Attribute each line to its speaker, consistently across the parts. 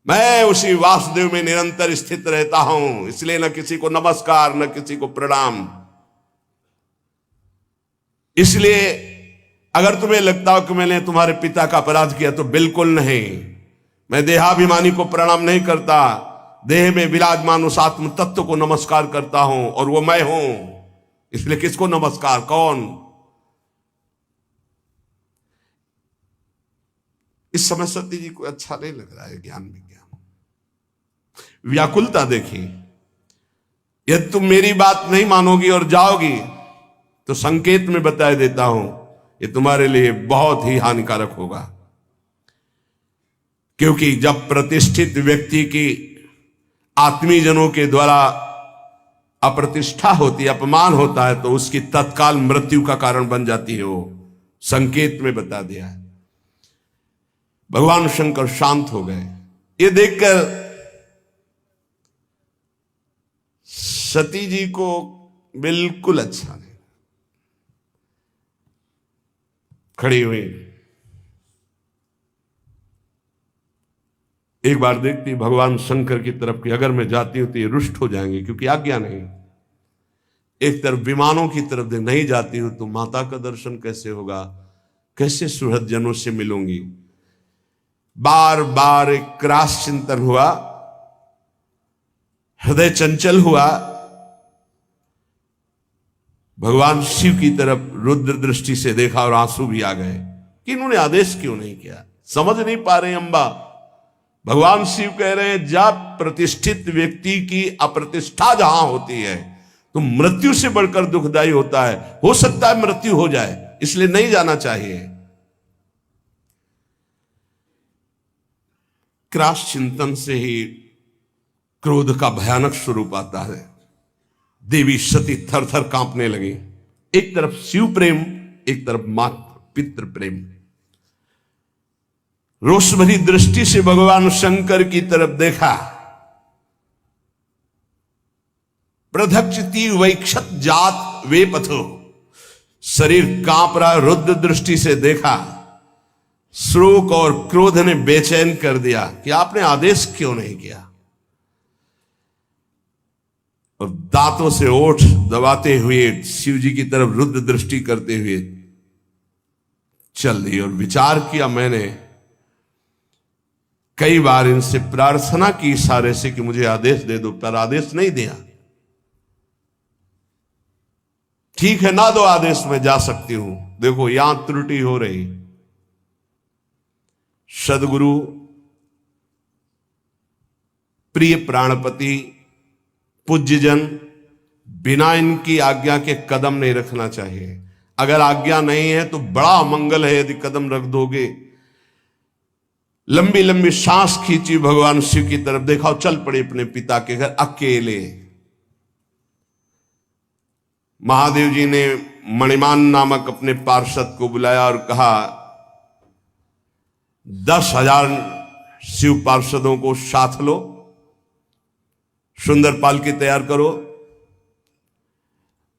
Speaker 1: मैं उसी वासुदेव में निरंतर स्थित रहता हूं, इसलिए न किसी को नमस्कार न किसी को प्रणाम। इसलिए अगर तुम्हें लगता हो कि मैंने तुम्हारे पिता का अपराध किया तो बिल्कुल नहीं। मैं देहाभिमानी को प्रणाम नहीं करता, देह में विराजमान उस आत्म तत्व को नमस्कार करता हूं, और वो मैं हूं। इसलिए किसको नमस्कार, कौन? इस समय सती जी को अच्छा नहीं लग रहा है ज्ञान विज्ञान। व्याकुलता देखिए। यदि तुम मेरी बात नहीं मानोगी और जाओगी तो संकेत में बता देता हूं, ये तुम्हारे लिए बहुत ही हानिकारक होगा। क्योंकि जब प्रतिष्ठित व्यक्ति की आत्मीजनों के द्वारा अप्रतिष्ठा होती, अपमान होता है, तो उसकी तत्काल मृत्यु का कारण बन जाती है। वो संकेत में बता दिया है। भगवान शंकर शांत हो गए। ये देखकर सती जी को बिल्कुल अच्छा नहीं। खड़ी हुई, एक बार देखती भगवान शंकर की तरफ कि अगर मैं जाती हूं तो ये रुष्ट हो जाएंगे, क्योंकि आज्ञा नहीं। एक तरफ विमानों की तरफ नहीं जाती हूं तो माता का दर्शन कैसे होगा, कैसे सुहृद जनों से मिलूंगी। बार बार एक क्रास चिंतन हुआ, हृदय चंचल हुआ। भगवान शिव की तरफ रुद्र दृष्टि से देखा और आंसू भी आ गए कि इन्होंने आदेश क्यों नहीं किया। समझ नहीं पा रहे अम्बा। भगवान शिव कह रहे हैं, जब प्रतिष्ठित व्यक्ति की अप्रतिष्ठा जहां होती है तो मृत्यु से बढ़कर दुखदायी होता है। हो सकता है मृत्यु हो जाए, इसलिए नहीं जाना चाहिए। क्रास चिंतन से ही क्रोध का भयानक स्वरूप आता है। देवी सती थर थर कांपने लगी। एक तरफ शिव प्रेम, एक तरफ मात्र पितृ प्रेम। रोष भरी दृष्टि से भगवान शंकर की तरफ देखा। प्रधक्षति वैक्षत जात वे पथो, शरीर कांप रहा। रुद्र दृष्टि से देखा। शोक और क्रोध ने बेचैन कर दिया कि आपने आदेश क्यों नहीं किया। और दांतों से ओठ दबाते हुए शिव जी की तरफ रुद्र दृष्टि करते हुए चल दी। और विचार किया, मैंने कई बार इनसे प्रार्थना की इशारे से कि मुझे आदेश दे दो, पर आदेश नहीं दिया। ठीक है, ना दो आदेश, मैं जा सकती हूं। देखो यहां त्रुटि हो रही। सदगुरु, प्रिय प्राणपति, पूज्यजन, बिना इनकी आज्ञा के कदम नहीं रखना चाहिए। अगर आज्ञा नहीं है तो बड़ा मंगल है यदि कदम रख दोगे। लंबी लंबी सांस खींची, भगवान शिव की तरफ देखा और चल पड़े अपने पिता के घर अकेले। महादेव जी ने मणिमान नामक अपने पार्षद को बुलाया और कहा, 10,000 शिव पार्षदों को साथ लो, सुंदर पालकी तैयार करो,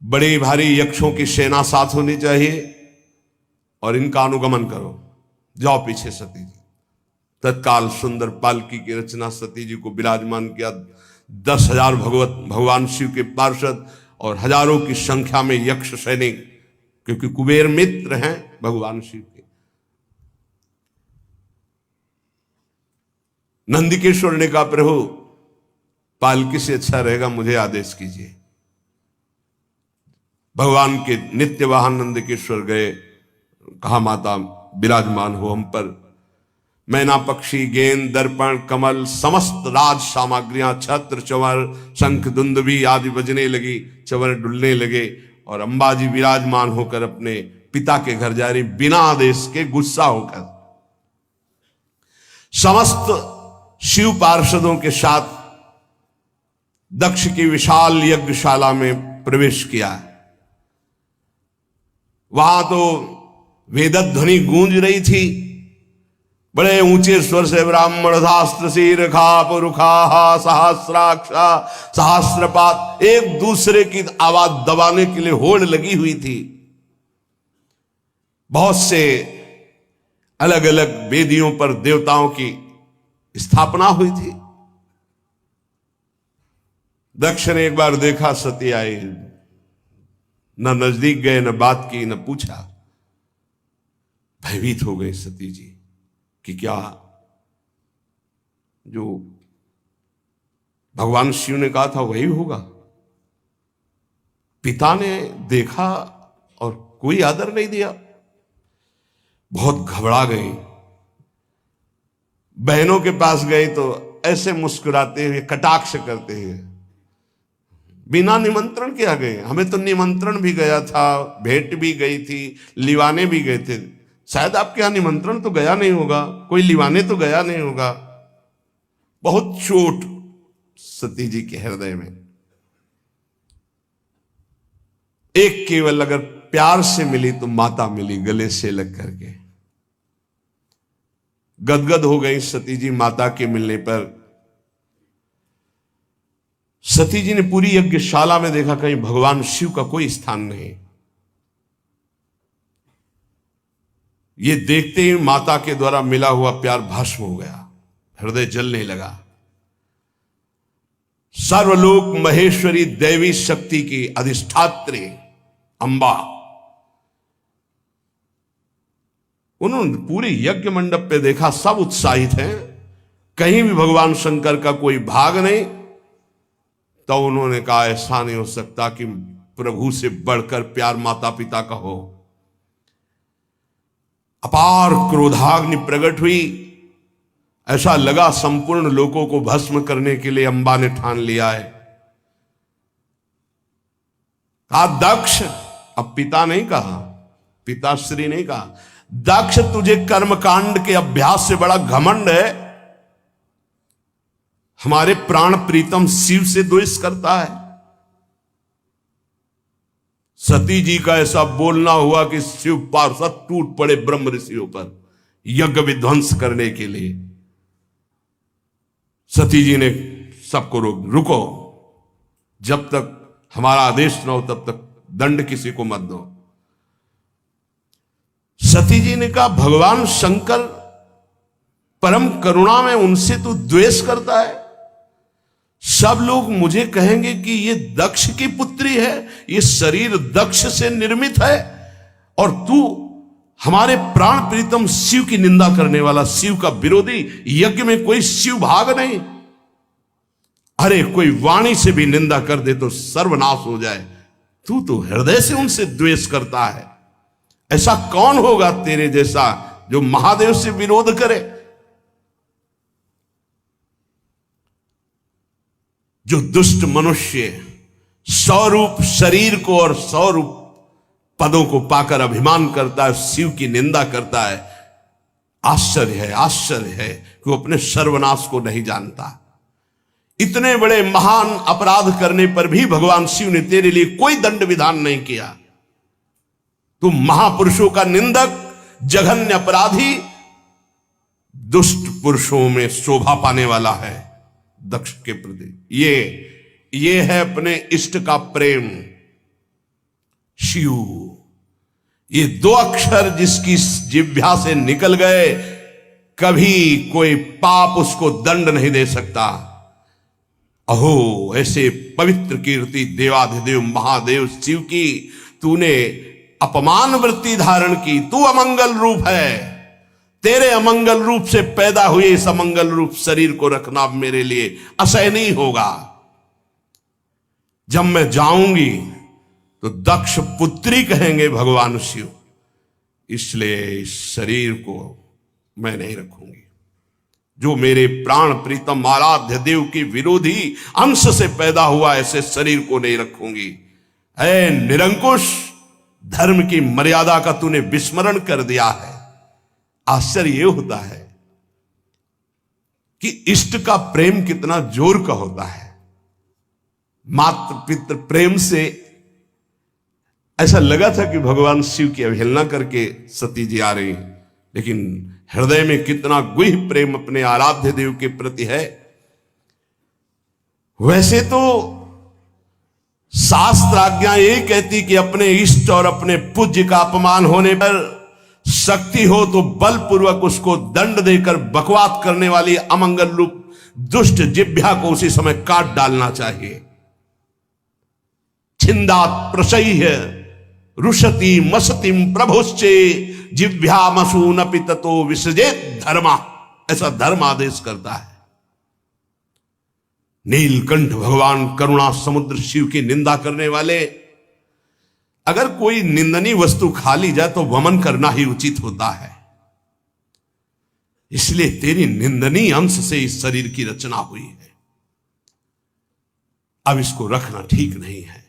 Speaker 1: बड़ी भारी यक्षों की सेना साथ होनी चाहिए और इनका अनुगमन करो। जाओ पीछे। सती जी तत्काल सुंदर पालकी की रचना, सती जी को विराजमान किया। 10,000 भगवान शिव के पार्षद और हजारों की संख्या में यक्ष सैनिक, क्योंकि कुबेर मित्र हैं भगवान शिव के। नंदिकेश्वर ने कहा, प्रभु पालकी से अच्छा रहेगा, मुझे आदेश कीजिए। भगवान के नित्य वाहन नंदिकेश्वर गए। कहा, माता विराजमान हो हम पर। मैना पक्षी, गेंद, दर्पण, कमल, समस्त राज सामग्रियां, छत्र, चंवर, शंख, दुंदुभी आदि बजने लगी, चंवर डुलने लगे और अंबाजी विराजमान होकर अपने पिता के घर जा रही, बिना आदेश के, गुस्सा होकर। समस्त शिव पार्षदों के साथ दक्ष की विशाल यज्ञशाला में प्रवेश किया। वहां तो वेदध्वनि गूंज रही थी। बड़े ऊंचे स्वर से ब्राह्मण शास्त्र शीर खा पुरुखा सहस्राक्षा सहस्रपात, एक दूसरे की आवाज दबाने के लिए होड़ लगी हुई थी। बहुत से अलग अलग वेदियों पर देवताओं की स्थापना हुई थी। दक्ष ने एक बार देखा, सती आई, न नजदीक गए, न बात की, न पूछा। भयभीत हो गई सती जी कि क्या जो भगवान शिव ने कहा था वही होगा। पिता ने देखा और कोई आदर नहीं दिया, बहुत घबरा गई। बहनों के पास गई तो ऐसे मुस्कुराते हुए, कटाक्ष करते हुए, बिना निमंत्रण के आ गए। हमें तो निमंत्रण भी गया था, भेंट भी गई थी, लिवाने भी गए थे। शायद आपके यहां निमंत्रण तो गया नहीं होगा, कोई लिवाने तो गया नहीं होगा। बहुत चोट सती जी के हृदय में। एक केवल अगर प्यार से मिली तो माता मिली, गले से लग करके। गदगद हो गई सती जी माता के मिलने पर। सती जी ने पूरी यज्ञशाला में देखा, कहीं भगवान शिव का कोई स्थान नहीं। ये देखते ही माता के द्वारा मिला हुआ प्यार भस्म हो गया, हृदय जलने लगा। सर्वलोक महेश्वरी देवी शक्ति की अधिष्ठात्री अंबा, उन्होंने पूरे यज्ञ मंडप पे देखा, सब उत्साहित हैं, कहीं भी भगवान शंकर का कोई भाग नहीं। तो उन्होंने कहा ऐसा नहीं हो सकता कि प्रभु से बढ़कर प्यार माता पिता का हो। अपार क्रोधाग्नि प्रकट हुई, ऐसा लगा संपूर्ण लोगों को भस्म करने के लिए अंबा ने ठान लिया है। कहा दक्ष, अब पिता नहीं कहा, पिताश्री नहीं कहा, दक्ष तुझे कर्मकांड के अभ्यास से बड़ा घमंड है, हमारे प्राण प्रीतम शिव से द्वेष करता है। सती जी का ऐसा बोलना हुआ कि शिव पार्षद टूट पड़े ब्रह्म ऋषियों पर यज्ञ विध्वंस करने के लिए। सती जी ने सबको रुको, जब तक हमारा आदेश न हो तब तक दंड किसी को मत दो। सती जी ने कहा भगवान शंकर परम करुणा में, उनसे तू द्वेष करता है। सब लोग मुझे कहेंगे कि ये दक्ष की पुत्री है, ये शरीर दक्ष से निर्मित है, और तू हमारे प्राण प्रीतम शिव की निंदा करने वाला, शिव का विरोधी। यज्ञ में कोई शिव भाग नहीं। अरे कोई वाणी से भी निंदा कर दे तो सर्वनाश हो जाए, तू तो हृदय से उनसे द्वेष करता है। ऐसा कौन होगा तेरे जैसा जो महादेव से विरोध करे, जो दुष्ट मनुष्य 100 रूप शरीर को और 100 रूप पदों को पाकर अभिमान करता है, शिव की निंदा करता है। आश्चर्य है, आश्चर्य है कि वो अपने सर्वनाश को नहीं जानता। इतने बड़े महान अपराध करने पर भी भगवान शिव ने तेरे लिए कोई दंड विधान नहीं किया। तू महापुरुषों का निंदक, जघन्य अपराधी, दुष्ट पुरुषों में शोभा पाने वाला है दक्ष के प्रति। ये है अपने इष्ट का प्रेम, शिव। ये 2 अक्षर जिसकी जिह्वा से निकल गए, कभी कोई पाप उसको दंड नहीं दे सकता। अहो ऐसे पवित्र कीर्ति देवाधिदेव महादेव शिव की तूने अपमान वृत्ति धारण की। तू अमंगल रूप है, तेरे अमंगल रूप से पैदा हुए इस अमंगल रूप शरीर को रखना मेरे लिए असहनीय होगा। जब मैं जाऊंगी तो दक्ष पुत्री कहेंगे भगवान शिव, इसलिए इस शरीर को मैं नहीं रखूंगी। जो मेरे प्राण प्रीतम आराध्य देव की विरोधी अंश से पैदा हुआ, ऐसे शरीर को नहीं रखूंगी। ऐ निरंकुश, धर्म की मर्यादा का तूने विस्मरण कर दिया है। आश्चर्य यह होता है कि इष्ट का प्रेम कितना जोर का होता है। मातृ पितृ प्रेम से ऐसा लगा था कि भगवान शिव की अवहेलना करके सती जी आ रही, लेकिन हृदय में कितना गुह्य प्रेम अपने आराध्य देव के प्रति है। वैसे तो शास्त्र आज्ञा यही कहती कि अपने इष्ट और अपने पूज्य का अपमान होने पर शक्ति हो तो बलपूर्वक उसको दंड देकर बकवाद करने वाली अमंगल रूप दुष्ट जिह्वा को उसी समय काट डालना चाहिए। छिंदात प्रसह्य रुषति मसतिम प्रभुश्चे जिह्वामसूनपि ततो विसृजेत धर्मा, ऐसा धर्म आदेश करता है। नीलकंठ भगवान करुणा समुद्र शिव की निंदा करने वाले, अगर कोई निंदनीय वस्तु खा ली जाए तो वमन करना ही उचित होता है। इसलिए तेरी निंदनीय अंश से इस शरीर की रचना हुई है, अब इसको रखना ठीक नहीं है।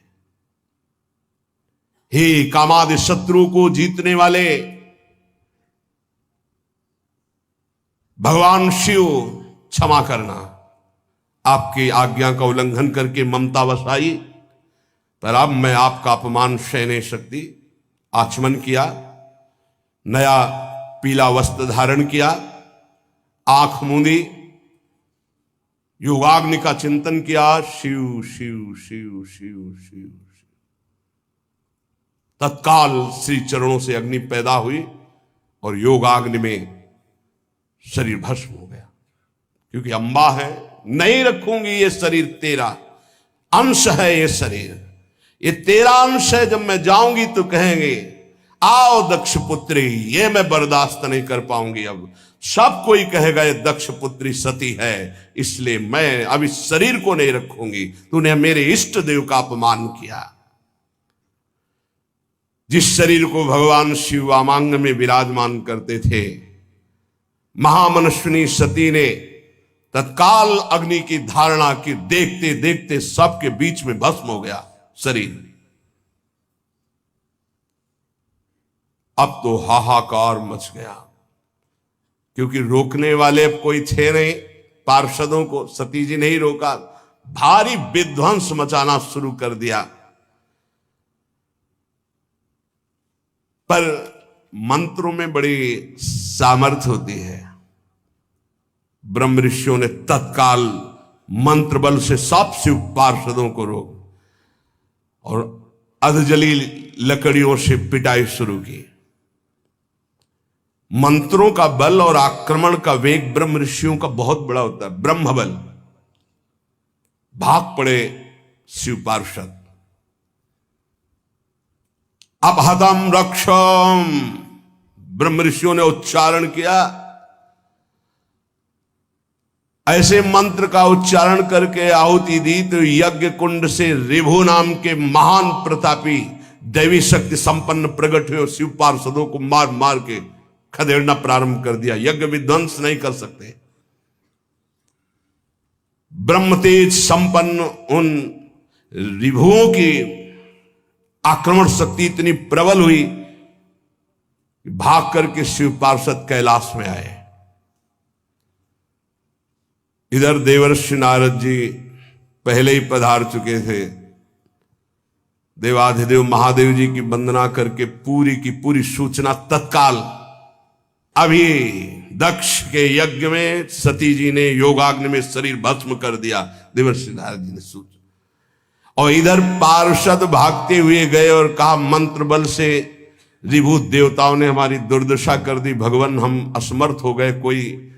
Speaker 1: हे कामादि शत्रु को जीतने वाले भगवान शिव, क्षमा करना, आपकी आज्ञा का उल्लंघन करके ममता वसाई, पर अब मैं आपका अपमान सह नहीं सकती। आचमन किया, नया पीला वस्त्र धारण किया, आंख मूंदी, योगाग्नि का चिंतन किया, शिव शिव शिव शिव शिव। तत्काल श्री चरणों से अग्नि पैदा हुई और योगाग्नि में शरीर भस्म हो गया। क्योंकि अंबा है, नहीं रखूंगी ये शरीर, तेरा अंश है ये शरीर, ये तेरा अंश है। जब मैं जाऊंगी तो कहेंगे आओ दक्ष पुत्री, ये मैं बर्दाश्त नहीं कर पाऊंगी। अब सब कोई कहेगा ये दक्ष पुत्री सती है, इसलिए मैं अब इस शरीर को नहीं रखूंगी। तूने मेरे इष्ट देव का अपमान किया। जिस शरीर को भगवान शिव वामांग में विराजमान करते थे, महामनस्विनी सती ने तत्काल अग्नि की धारणा की, देखते देखते सबके बीच में भस्म हो गया शरीर। अब तो हाहाकार मच गया, क्योंकि रोकने वाले अब कोई थे नहीं। पार्षदों को सती जी ने ही रोका, भारी विध्वंस मचाना शुरू कर दिया। पर मंत्रों में बड़ी सामर्थ्य होती है। ब्रह्म ऋषियों ने तत्काल मंत्र बल से सब शिव पार्षदों को रोक और अधजली लकड़ियों से पिटाई शुरू की। मंत्रों का बल और आक्रमण का वेग ब्रह्म ऋषियों का बहुत बड़ा होता है। ब्रह्म बल, भाग पड़े शिव पार्षद। अपहतम रक्षम, ब्रह्म ऋषियों ने उच्चारण किया। ऐसे मंत्र का उच्चारण करके आहुति दी तो यज्ञ कुंड से ऋभु नाम के महान प्रतापी दैवी शक्ति संपन्न प्रकट हुए, शिव पार्षदों को मार मार के खदेड़ना प्रारंभ कर दिया। यज्ञ विध्वंस नहीं कर सकते। ब्रह्म तेज संपन्न उन ऋभुओं की आक्रमण शक्ति इतनी प्रबल हुई कि भाग करके शिव पार्षद कैलाश में आए। इधर देवर्षि नारद जी पहले ही पधार चुके थे। देवाधिदेव महादेव जी की वंदना करके पूरी की पूरी सूचना तत्काल, अभी दक्ष के यज्ञ में सती जी ने योगाग्नि में शरीर भस्म कर दिया, देवर्षि नारद जी ने सूचना। और इधर पार्षद भागते हुए गए और कहा मंत्र बल से ऋभु देवताओं ने हमारी दुर्दशा कर दी, भगवान हम असमर्थ हो गए, कोई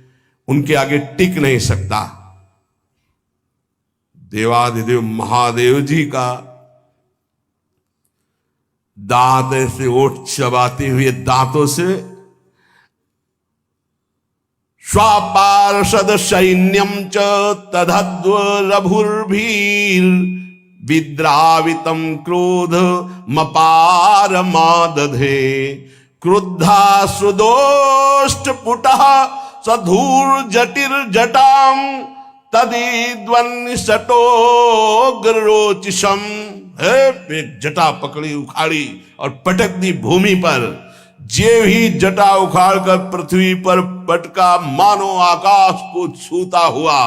Speaker 1: उनके आगे टिक नहीं सकता। देवाधिदेव महादेव जी का दांत से ओठ चबाते हुए दांतों से स्वापार्षद सैन्यम च तदध्वरभुर्भीर विद्रावितम क्रोध मपार मादधे क्रुद्धा सुदोष्ट पुटः सधूर जटिर जटाम तदिद्वन् सटोग्रोचिशम। जटा पकड़ी उखाड़ी और पटक दी भूमि पर। जे ही जटा उखाड़ कर पृथ्वी पर पटका, मानो आकाश को छूता हुआ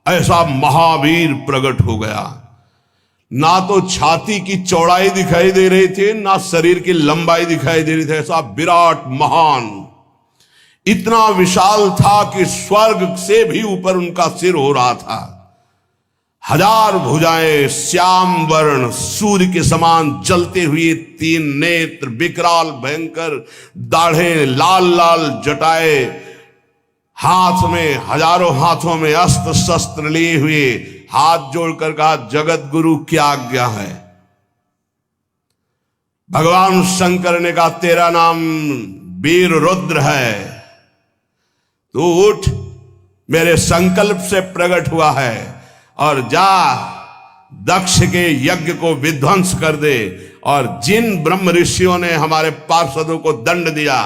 Speaker 1: ऐसा महावीर प्रकट हो गया। ना तो छाती की चौड़ाई दिखाई दे रही थी, ना शरीर की लंबाई दिखाई दे रही थी। ऐसा विराट महान, इतना विशाल था कि स्वर्ग से भी ऊपर उनका सिर हो रहा था। हजार भुजाएं, श्याम वर्ण सूर्य के समान जलते हुए 3 नेत्र, विकराल भयंकर दाढ़े, लाल लाल जटाए, हाथ में हजारों हाथों में अस्त्र शस्त्र लिए हुए, हाथ जोड़कर कहा जगत गुरु क्या आज्ञा है। भगवान शंकर ने कहा तेरा नाम वीर रुद्र है, तू उठ, मेरे संकल्प से प्रकट हुआ है, और जा दक्ष के यज्ञ को विध्वंस कर दे, और जिन ब्रह्म ऋषियों ने हमारे पार्षदों को दंड दिया,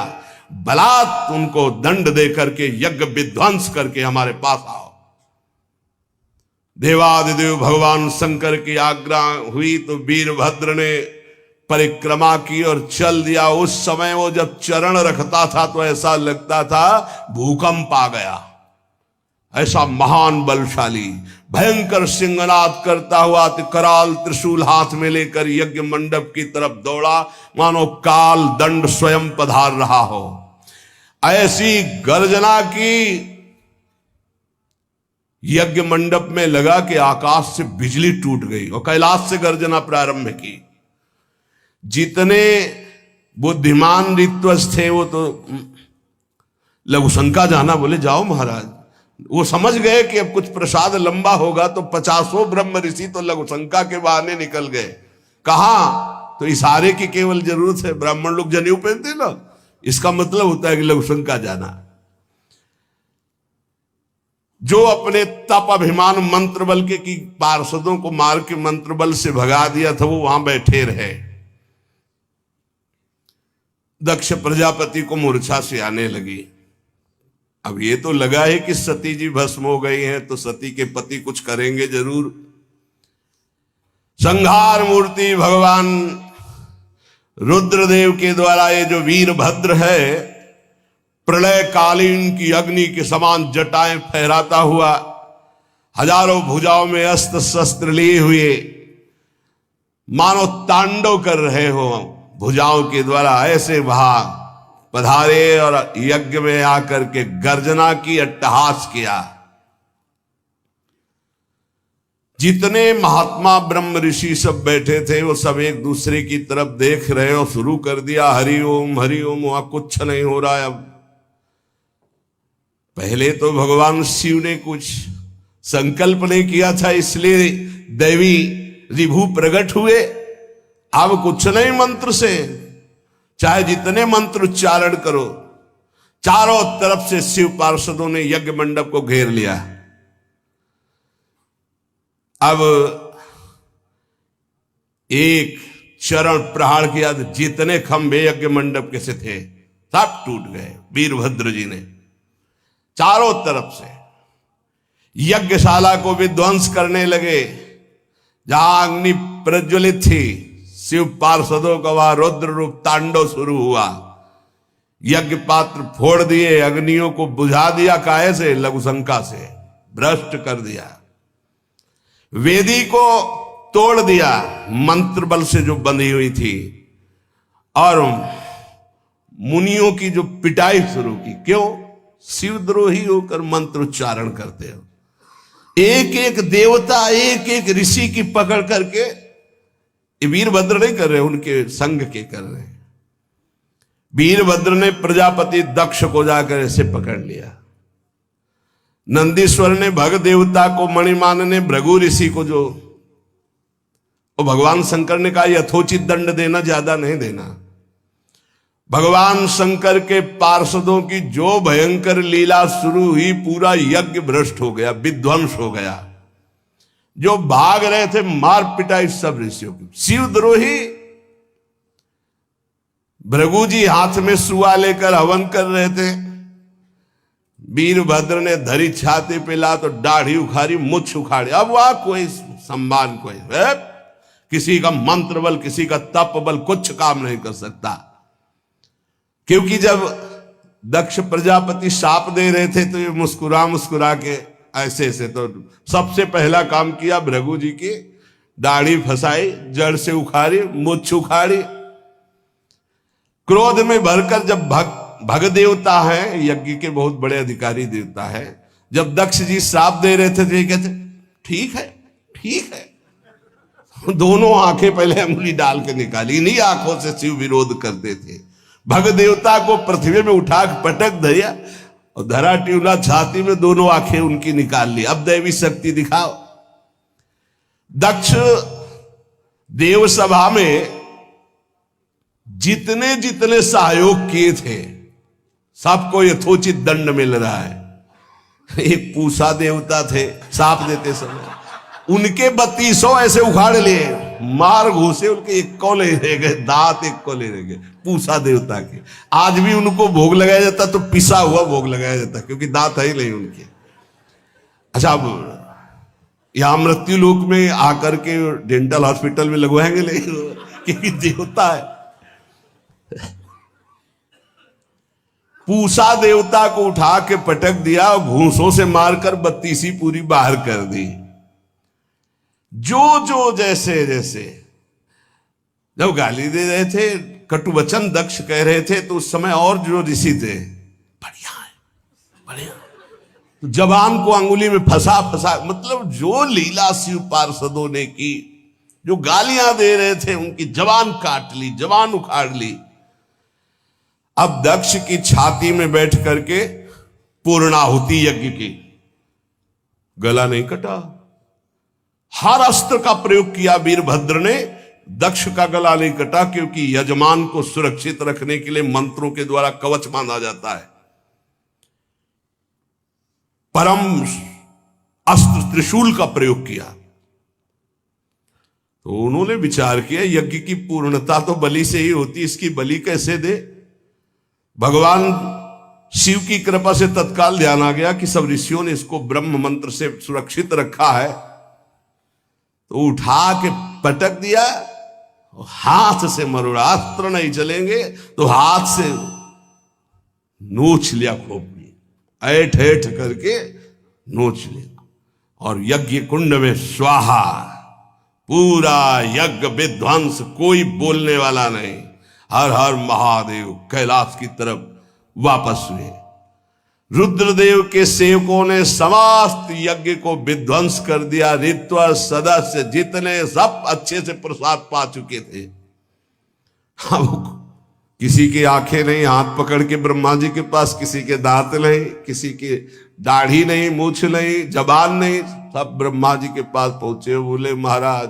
Speaker 1: बलात् उनको दंड दे करके यज्ञ विध्वंस करके हमारे पास आओ। देवादिदेव भगवान शंकर की आज्ञा हुई तो वीरभद्र ने परिक्रमा की और चल दिया। उस समय वो जब चरण रखता था तो ऐसा लगता था भूकंप आ गया, ऐसा महान बलशाली भयंकर सिंहनाद करता हुआ कराल त्रिशूल हाथ में लेकर यज्ञ मंडप की तरफ दौड़ा, मानो काल दंड स्वयं पधार रहा हो। ऐसी गर्जना की यज्ञ मंडप में लगा कि आकाश से बिजली टूट गई और कैलाश से गर्जना प्रारंभ की। जितने बुद्धिमान ऋत्वज थे वो तो लघुशंका जाना, बोले जाओ महाराज। वो समझ गए कि अब कुछ प्रसाद लंबा होगा तो 50 ब्रह्म ऋषि तो लघुशंका के बहाने निकल गए। कहा तो इशारे की केवल जरूरत है, ब्राह्मण लोग जनेऊ पहनते ना, इसका मतलब होता है कि लघुशंका जाना। जो अपने तप अभिमान मंत्र बल के की पार्षदों को मार के मंत्र बल से भगा दिया था वो वहां बैठे रहे। दक्ष प्रजापति को मूर्छा से आने लगी। अब ये तो लगा है कि सती जी भस्म हो गई हैं तो सती के पति कुछ करेंगे जरूर। संहार मूर्ति भगवान रुद्रदेव के द्वारा ये जो वीरभद्र है प्रलय कालीन की अग्नि के समान जटाएं फहराता हुआ, हजारों भुजाओं में अस्त्र शस्त्र लिए हुए, मानो तांडव कर रहे हो भुजाओं के द्वारा, ऐसे वहां पधारे और यज्ञ में आकर के गर्जना की, अट्टहास किया। जितने महात्मा ब्रह्म ऋषि सब बैठे थे वो सब एक दूसरे की तरफ देख रहे और शुरू कर दिया हरिओम हरिओम। वहां कुछ नहीं हो रहा है। अब पहले तो भगवान शिव ने कुछ संकल्प नहीं किया था इसलिए दैवी रिभु प्रकट हुए। अब कुछ नहीं, मंत्र से चाहे जितने मंत्र उच्चारण करो, चारों तरफ से शिव पार्षदों ने यज्ञ मंडप को घेर लिया। अब एक चरण प्रहार किया तो जितने खंभे यज्ञ मंडप के से थे सब टूट गए। वीरभद्र जी ने चारों तरफ से यज्ञशाला को विध्वंस करने लगे। जहां अग्नि प्रज्वलित थी, शिव पार्षदों का वहां रुद्र रूप तांडव शुरू हुआ। यज्ञ पात्र फोड़ दिए, अग्नियों को बुझा दिया, काहे से? लघुशंका से भ्रष्ट कर दिया। वेदी को तोड़ दिया मंत्र बल से जो बंधी हुई थी, और मुनियों की जो पिटाई शुरू की। क्यों? शिवद्रोही होकर मंत्र उच्चारण करते हो। एक एक देवता, एक एक ऋषि की पकड़ करके, ये वीरभद्र नहीं कर रहे, उनके संग के कर रहे हैं। वीरभद्र ने प्रजापति दक्ष को जाकर ऐसे पकड़ लिया। नंदीश्वर ने भग देवता को, मणिमान ने भृगु ऋषि को, जो और भगवान शंकर ने कहा यथोचित दंड देना, ज्यादा नहीं देना। भगवान शंकर के पार्षदों की जो भयंकर लीला शुरू हुई, पूरा यज्ञ भ्रष्ट हो गया, विध्वंस हो गया। जो भाग रहे थे मार पिटाई सब ऋषियों की। शिवद्रोही भृगु जी हाथ में सुआ लेकर हवन कर रहे थे। वीरभद्र ने धरी छाती पे ला तो दाढ़ी उखाड़ी, मुछ उखाड़ी। अब वहां कोई सम्मान, कोई किसी का मंत्र बल, किसी का तप बल कुछ काम नहीं कर सकता। क्योंकि जब दक्ष प्रजापति शाप दे रहे थे तो ये मुस्कुरा मुस्कुरा के ऐसे ऐसे, तो सबसे पहला काम किया भृगु जी की दाढ़ी फंसाई, जड़ से उखाड़ी, मुछ उखाड़ी। क्रोध में भरकर जब भग देवता है, यज्ञ के बहुत बड़े अधिकारी देवता है, जब दक्ष जी श्राप दे रहे थे तो ये कहते ठीक है, ठीक है। दोनों आंखें पहले अंगुली डाल के निकाली, इन्हीं आंखों से शिव विरोध करते थे। भग देवता को पृथ्वी में उठा पटक दिया और धरा टिवला छाती में दोनों आंखें उनकी निकाल ली। अब दैवी शक्ति दिखाओ। दक्ष देव सभा में जितने जितने सहयोग किए थे सबको यथोचित दंड मिल रहा है। एक पूषा देवता थे, साप देते समय उनके 3200 ऐसे उखाड़ लिए, मार घूसे, उनके एक को ले गए, दांत एक को ले गए पूषा देवता के। आज भी उनको भोग लगाया जाता तो पिसा हुआ भोग लगाया जाता, क्योंकि दांत है ही नहीं उनके। अच्छा, अब यहां मृत्यु लोक में आकर के डेंटल हॉस्पिटल में लगवाएंगे नहीं, क्योंकि देवता है। पूषा देवता को उठा के पटक दिया और घूंसों से मारकर 32 पूरी बाहर कर दी। जो जो जैसे जैसे जब गाली दे रहे थे, कटु वचन दक्ष कह रहे थे, तो उस समय और जो ऋषि थे, बढ़िया है बढ़िया, तो जबान को अंगुली में फंसा फंसा, मतलब जो लीला शिव पार्षदों ने की, जो गालियां दे रहे थे उनकी जबान काट ली, जबान उखाड़ ली। अब दक्ष की छाती में बैठ करके पूर्णाहुति यज्ञ की, गला नहीं कटा, हर अस्त्र का प्रयोग किया वीरभद्र ने, दक्ष का गला नहीं कटा, क्योंकि यजमान को सुरक्षित रखने के लिए मंत्रों के द्वारा कवच बांधा जाता है। परम अस्त्र त्रिशूल का प्रयोग किया। तो उन्होंने विचार किया, यज्ञ की पूर्णता तो बलि से ही होती, इसकी बलि कैसे दे। भगवान शिव की कृपा से तत्काल ध्यान आ गया कि सब ऋषियों ने इसको ब्रह्म मंत्र से सुरक्षित रखा है, तो उठा के पटक दिया। हाथ से मरोड़ा, अस्त्र नहीं चलेंगे तो हाथ से नोच लिया, खोपड़ी ऐठ ऐठ करके नोच लिया, और यज्ञ कुंड में स्वाहा, पूरा यज्ञ विध्वंस, कोई बोलने वाला नहीं। हर हर महादेव कैलाश की तरफ वापस हुए। रुद्रदेव के सेवकों ने समस्त यज्ञ को विध्वंस कर दिया। ऋत्वर सदस्य जितने सब अच्छे से प्रसाद पा चुके थे। अब किसी की आंखें नहीं, हाथ पकड़ के ब्रह्मा जी के पास, किसी के दांत नहीं, किसी की दाढ़ी नहीं, मूछ नहीं, जबान नहीं, सब ब्रह्मा जी के पास पहुंचे। बोले महाराज,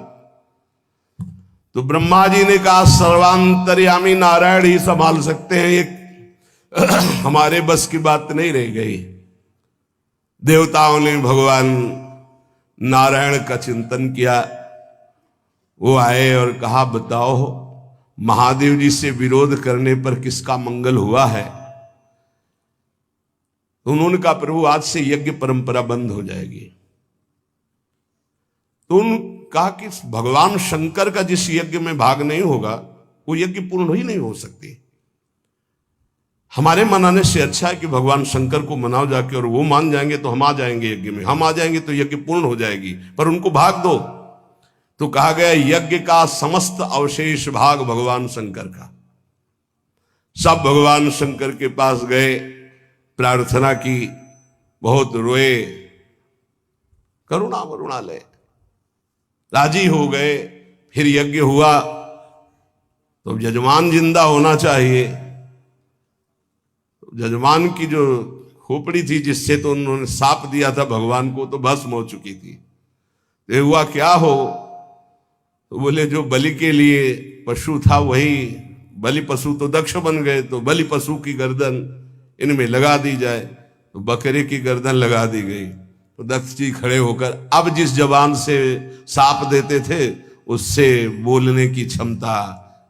Speaker 1: तो ब्रह्मा जी ने कहा सर्वांतर्यामी नारायण ही संभाल सकते हैं, एक हमारे बस की बात नहीं रह गई। देवताओं ने भगवान नारायण का चिंतन किया। वो आए और कहा, बताओ महादेव जी से विरोध करने पर किसका मंगल हुआ है। तो उन्होंने कहा, प्रभु आज से यज्ञ परंपरा बंद हो जाएगी। तो उन्होंने कहा कि भगवान शंकर का जिस यज्ञ में भाग नहीं होगा वो यज्ञ पूर्ण ही नहीं हो सकती। हमारे मनाने से अच्छा है कि भगवान शंकर को मनाओ जाके, और वो मान जाएंगे तो हम आ जाएंगे यज्ञ में, हम आ जाएंगे तो यज्ञ पूर्ण हो जाएगी, पर उनको भाग दो। तो कहा गया यज्ञ का समस्त अवशेष भाग भगवान शंकर का। सब भगवान शंकर के पास गए, प्रार्थना की, बहुत रोए, करुणा वरुणालय, राजी हो गए। फिर यज्ञ हुआ। तो यजमान जिंदा होना चाहिए। यजमान की जो खोपड़ी थी जिससे तो उन्होंने साप दिया था भगवान को, तो भस्म हो चुकी थी। ये हुआ क्या हो, तो बोले जो बलि के लिए पशु था वही बलि पशु तो दक्ष बन गए, तो बलि पशु की गर्दन इनमें लगा दी जाए। तो बकरे की गर्दन लगा दी गई। तो दक्ष जी खड़े होकर अब जिस जबान से साप देते थे उससे बोलने की क्षमता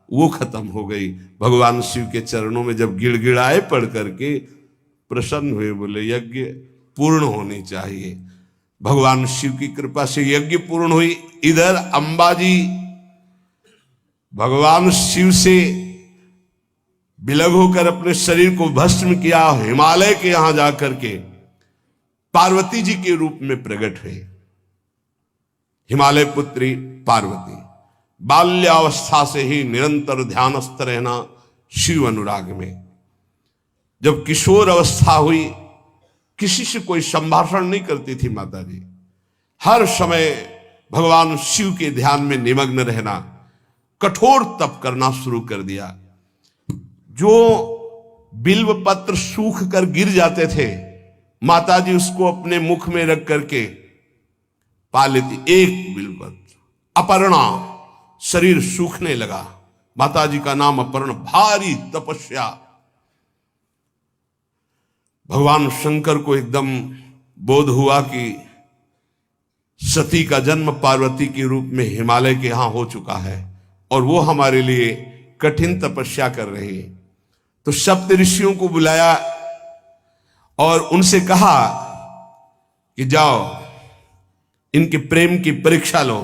Speaker 1: वो खत्म हो गई। भगवान शिव के चरणों में जब गिड़गिड़ाए पढ़ करके प्रसन्न हुए, बोले यज्ञ पूर्ण होनी चाहिए। भगवान शिव की कृपा से यज्ञ पूर्ण हुई। इधर अंबाजी भगवान शिव से विलग होकर अपने शरीर को भस्म किया, हिमालय के यहां जाकर के पार्वती जी के रूप में प्रकट हुए। हिमालय पुत्री पार्वती बाल्यावस्था से ही निरंतर ध्यानस्थ रहना शिव अनुराग में। जब किशोर अवस्था हुई, किसी से कोई संभाषण नहीं करती थी माता जी। हर समय भगवान शिव के ध्यान में निमग्न रहना, कठोर तप करना शुरू कर दिया। जो बिल्व पत्र सूख कर गिर जाते थे, माताजी उसको अपने मुख में रख करके पा लेती। एक बिल्व पत्र, अपर्णा, शरीर सूखने लगा। माताजी का नाम अपर्णा। भारी तपस्या। भगवान शंकर को एकदम बोध हुआ कि सती का जन्म पार्वती के रूप में हिमालय के यहां हो चुका है और वो हमारे लिए कठिन तपस्या कर रही है। तो सप्त ऋषियों को बुलाया और उनसे कहा कि जाओ इनके प्रेम की परीक्षा लो।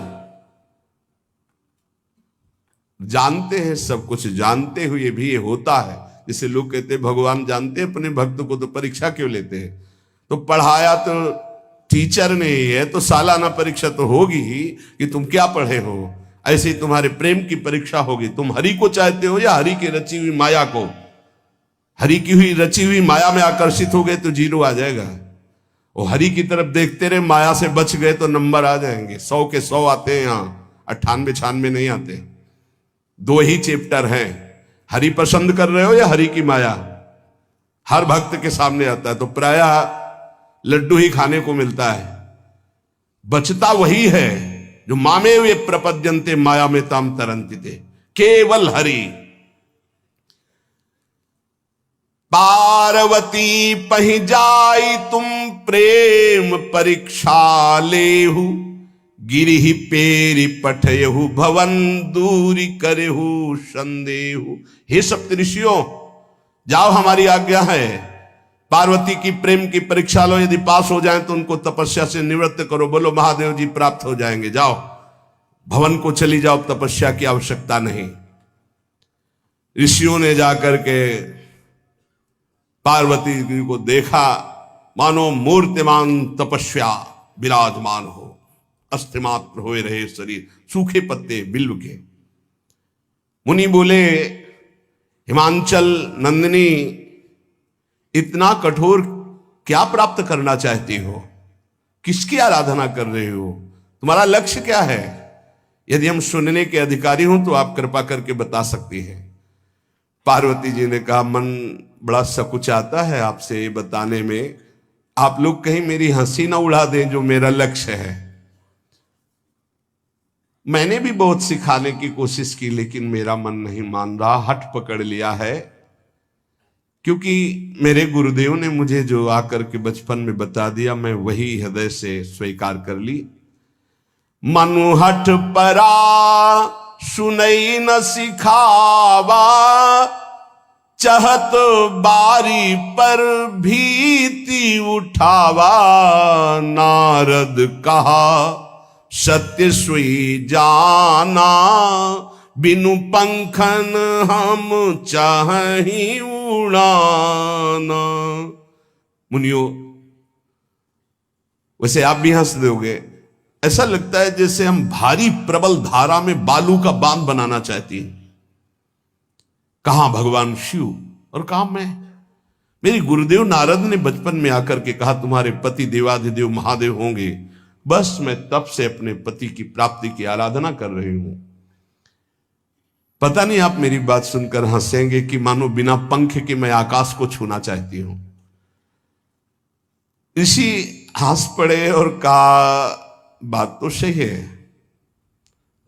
Speaker 1: जानते हैं, सब कुछ जानते हुए भी ये होता है। जैसे लोग कहते हैं भगवान जानते हैं अपने भक्त को, तो परीक्षा क्यों लेते हैं? तो पढ़ाया तो टीचर ने ही है, तो सालाना परीक्षा तो होगी ही कि तुम क्या पढ़े हो। ऐसे ही तुम्हारे प्रेम की परीक्षा होगी। तुम हरि को चाहते हो या हरि की रची हुई माया को? हरि की हुई रची हुई माया में आकर्षित हो गए तो 0 आ जाएगा। वो हरि की तरफ देखते रहे, माया से बच गए तो नंबर आ जाएंगे। 100 के 100 आते हैं, यहाँ 98 96 नहीं आते। 2 ही चैप्टर हैं, हरि पसंद कर रहे हो या हरि की माया। हर भक्त के सामने आता है, तो प्रायः लड्डू ही खाने को मिलता है। बचता वही है जो मामे वे प्रपद्यन्ते माया में ताम तरंतिते, केवल हरि। पार्वती पहि जाई तुम प्रेम परीक्षा लेहु, गिरिहि पेरि पठयहु भवन दूरी करेहु संदेहु। हे सप्त ऋषियों, जाओ, हमारी आज्ञा है। पार्वती की प्रेम की परीक्षा लो, यदि पास हो जाएं तो उनको तपस्या से निवृत्त करो। बोलो महादेव जी प्राप्त हो जाएंगे। जाओ भवन को चली जाओ, तपस्या की आवश्यकता नहीं। ऋषियों ने जाकर के पार्वती जी को देखा, मानो मूर्तिमान तपस्या विराजमान हो, अस्थिमात्र हुए रहे शरीर, सूखे पत्ते बिल्व के। मुनि बोले, हिमांचल नंदिनी, इतना कठोर क्या प्राप्त करना चाहती हो? किसकी आराधना कर रहे हो? तुम्हारा लक्ष्य क्या है? यदि हम सुनने के अधिकारी हों तो आप कृपा करके बता सकती हैं। पार्वती जी ने कहा, मन बड़ा सकुचाता है आपसे बताने में। आप लोग कहीं मेरी हंसी ना उड़ा दें जो मेरा लक्ष्य है। मैंने भी बहुत सिखाने की कोशिश की, लेकिन मेरा मन नहीं मान रहा, हठ पकड़ लिया है। क्योंकि मेरे गुरुदेव ने मुझे जो आकर के बचपन में बता दिया, मैं वही हृदय से स्वीकार कर ली। मनु हठ परा सुनई न सिखावा, चहत बारी पर भीति उठावा। नारद कहा सत्य सोई जाना, बिनु पंखन हम चाहि उड़ाना। मुनियो, वैसे आप भी हंस दोगे। ऐसा लगता है जैसे हम भारी प्रबल धारा में बालू का बांध बनाना चाहती हैं। कहां भगवान शिव और कहां मैं? मेरे गुरुदेव नारद ने बचपन में आकर के कहा, तुम्हारे पति देवाधिदेव महादेव होंगे। बस मैं तब से अपने पति की प्राप्ति की आराधना कर रही हूं। पता नहीं आप मेरी बात सुनकर हंसेंगे कि मानो बिना पंख के मैं आकाश को छूना चाहती हूं। ऋषि हंस पड़े और कहा, बात तो सही है।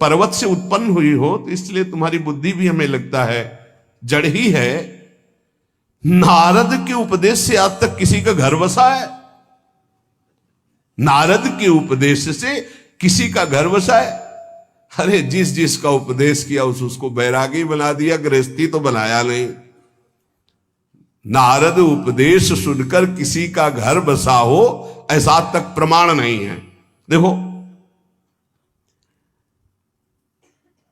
Speaker 1: पर्वत से उत्पन्न हुई हो तो इसलिए तुम्हारी बुद्धि भी हमें लगता है जड़ ही है। नारद के उपदेश से आज तक किसी का घर बसा है? नारद के उपदेश से किसी का घर बसा है? अरे जिस जिसका उपदेश किया उसको बैरागी बना दिया, गृहस्थी तो बनाया नहीं। नारद उपदेश सुनकर किसी का घर बसा हो ऐसा तक प्रमाण नहीं है। देखो,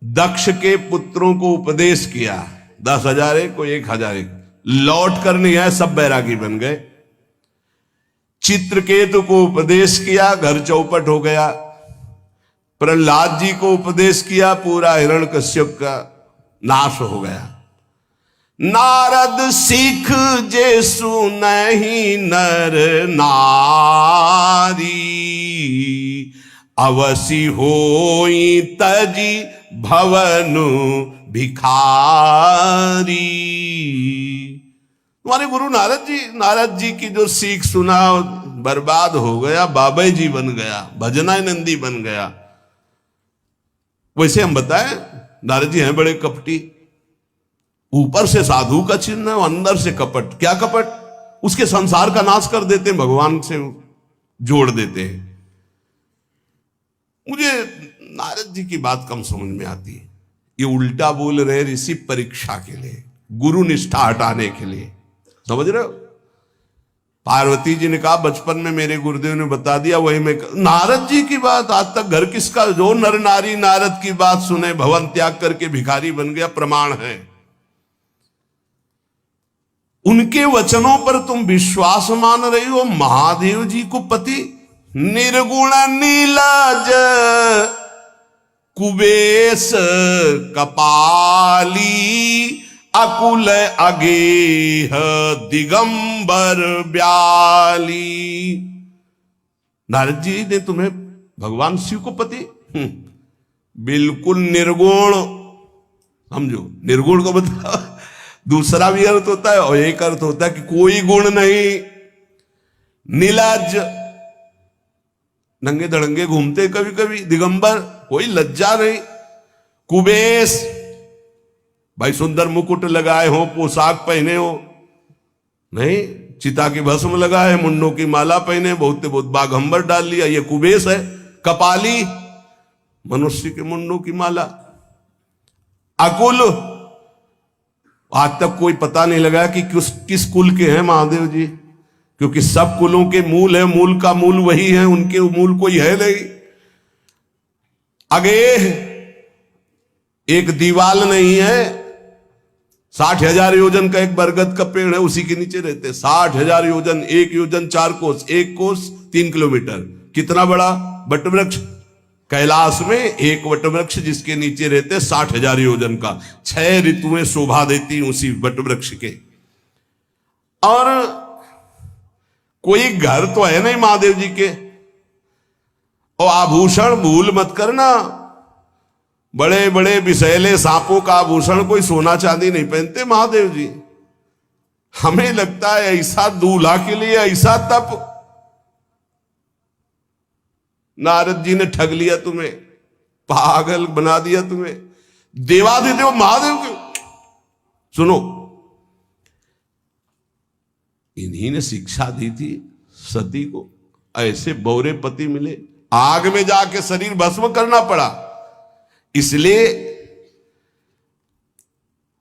Speaker 1: दक्ष के पुत्रों को उपदेश किया, 10,000 एक को 1,000 एक, लौट कर नहीं आए, सब बैरागी बन गए। चित्रकेतु को उपदेश किया, घर चौपट हो गया। प्रहलाद जी को उपदेश किया, पूरा हिरण्यकश्यप का नाश हो गया। नारद सिख जे सुनहि नर नारी, अवसी होई तजी भवनु भिखारी। तुम्हारे गुरु नारद जी की जो सीख सुना बर्बाद हो गया, बाबा जी बन गया, भजनानंदी बन गया। वैसे हम बताएं, नारद जी हैं बड़े कपटी, ऊपर से साधु का चिन्ह है, अंदर से कपट। क्या कपट? उसके संसार का नाश कर देते हैं, भगवान से जोड़ देते हैं। मुझे नारद जी की बात कम समझ में आती है। ये उल्टा बोल रहे ऋषि परीक्षा के लिए, गुरु निष्ठा हटाने के लिए, समझ रहे हो? पार्वती जी ने कहा बचपन में मेरे गुरुदेव ने बता दिया, वही मैं। नारद जी की बात आज तक घर किसका? जो नर नारी नारद की बात सुने भवन त्याग करके भिखारी बन गया, प्रमाण है। उनके वचनों पर तुम विश्वास मान रही हो। महादेव जी को पति निर्गुण नीलाज कुबेश कपाली अकुल अगेह दिगंबर ब्याली। नारद जी ने तुम्हें भगवान शिव को पति बिल्कुल निर्गुण समझो। निर्गुण को मतलब दूसरा भी अर्थ होता है और एक अर्थ होता है कि कोई गुण नहीं। नीलाज, नंगे धड़ंगे घूमते कभी कभी। दिगंबर, कोई लज्जा नहीं। कुबेश, भाई सुंदर मुकुट लगाए हो, पोशाक पहने हो, नहीं, चिता की भस्म लगाए, मुंडों की माला पहने, बहुत बाघंबर डाल लिया, ये कुबेश है। कपाली, मनुष्य के मुंडों की माला। अकुल, आज तक कोई पता नहीं लगा कि किस कुल के हैं महादेव जी, क्योंकि सब कुलों के मूल है, मूल का मूल वही है, उनके मूल कोई है नहीं। आगे एक दीवाल नहीं है, 60,000 योजन का एक बरगद का पेड़ है, उसी के नीचे रहते। 60,000 योजन, 1 योजन 4 कोस, 1 कोस 3 किलोमीटर। कितना बड़ा वटवृक्ष? कैलाश में एक वटवृक्ष जिसके नीचे रहते 60,000 योजन का। 6 ऋतुएं शोभा देती उसी वटवृक्ष के। और कोई घर तो है नहीं महादेव जी के। और आभूषण भूल मत करना, बड़े बड़े विषैले सांपों का आभूषण कोई सोना चांदी नहीं पहनते महादेव जी। हमें लगता है ऐसा दूल्हा के लिए ऐसा तप। नारद जी ने ठग लिया तुम्हें, पागल बना दिया तुम्हें। देवाधिदेव महादेव के सुनो, इन्हीं ने शिक्षा दी थी सती को। ऐसे बौरे पति मिले, आग में जाके शरीर भस्म करना पड़ा। इसलिए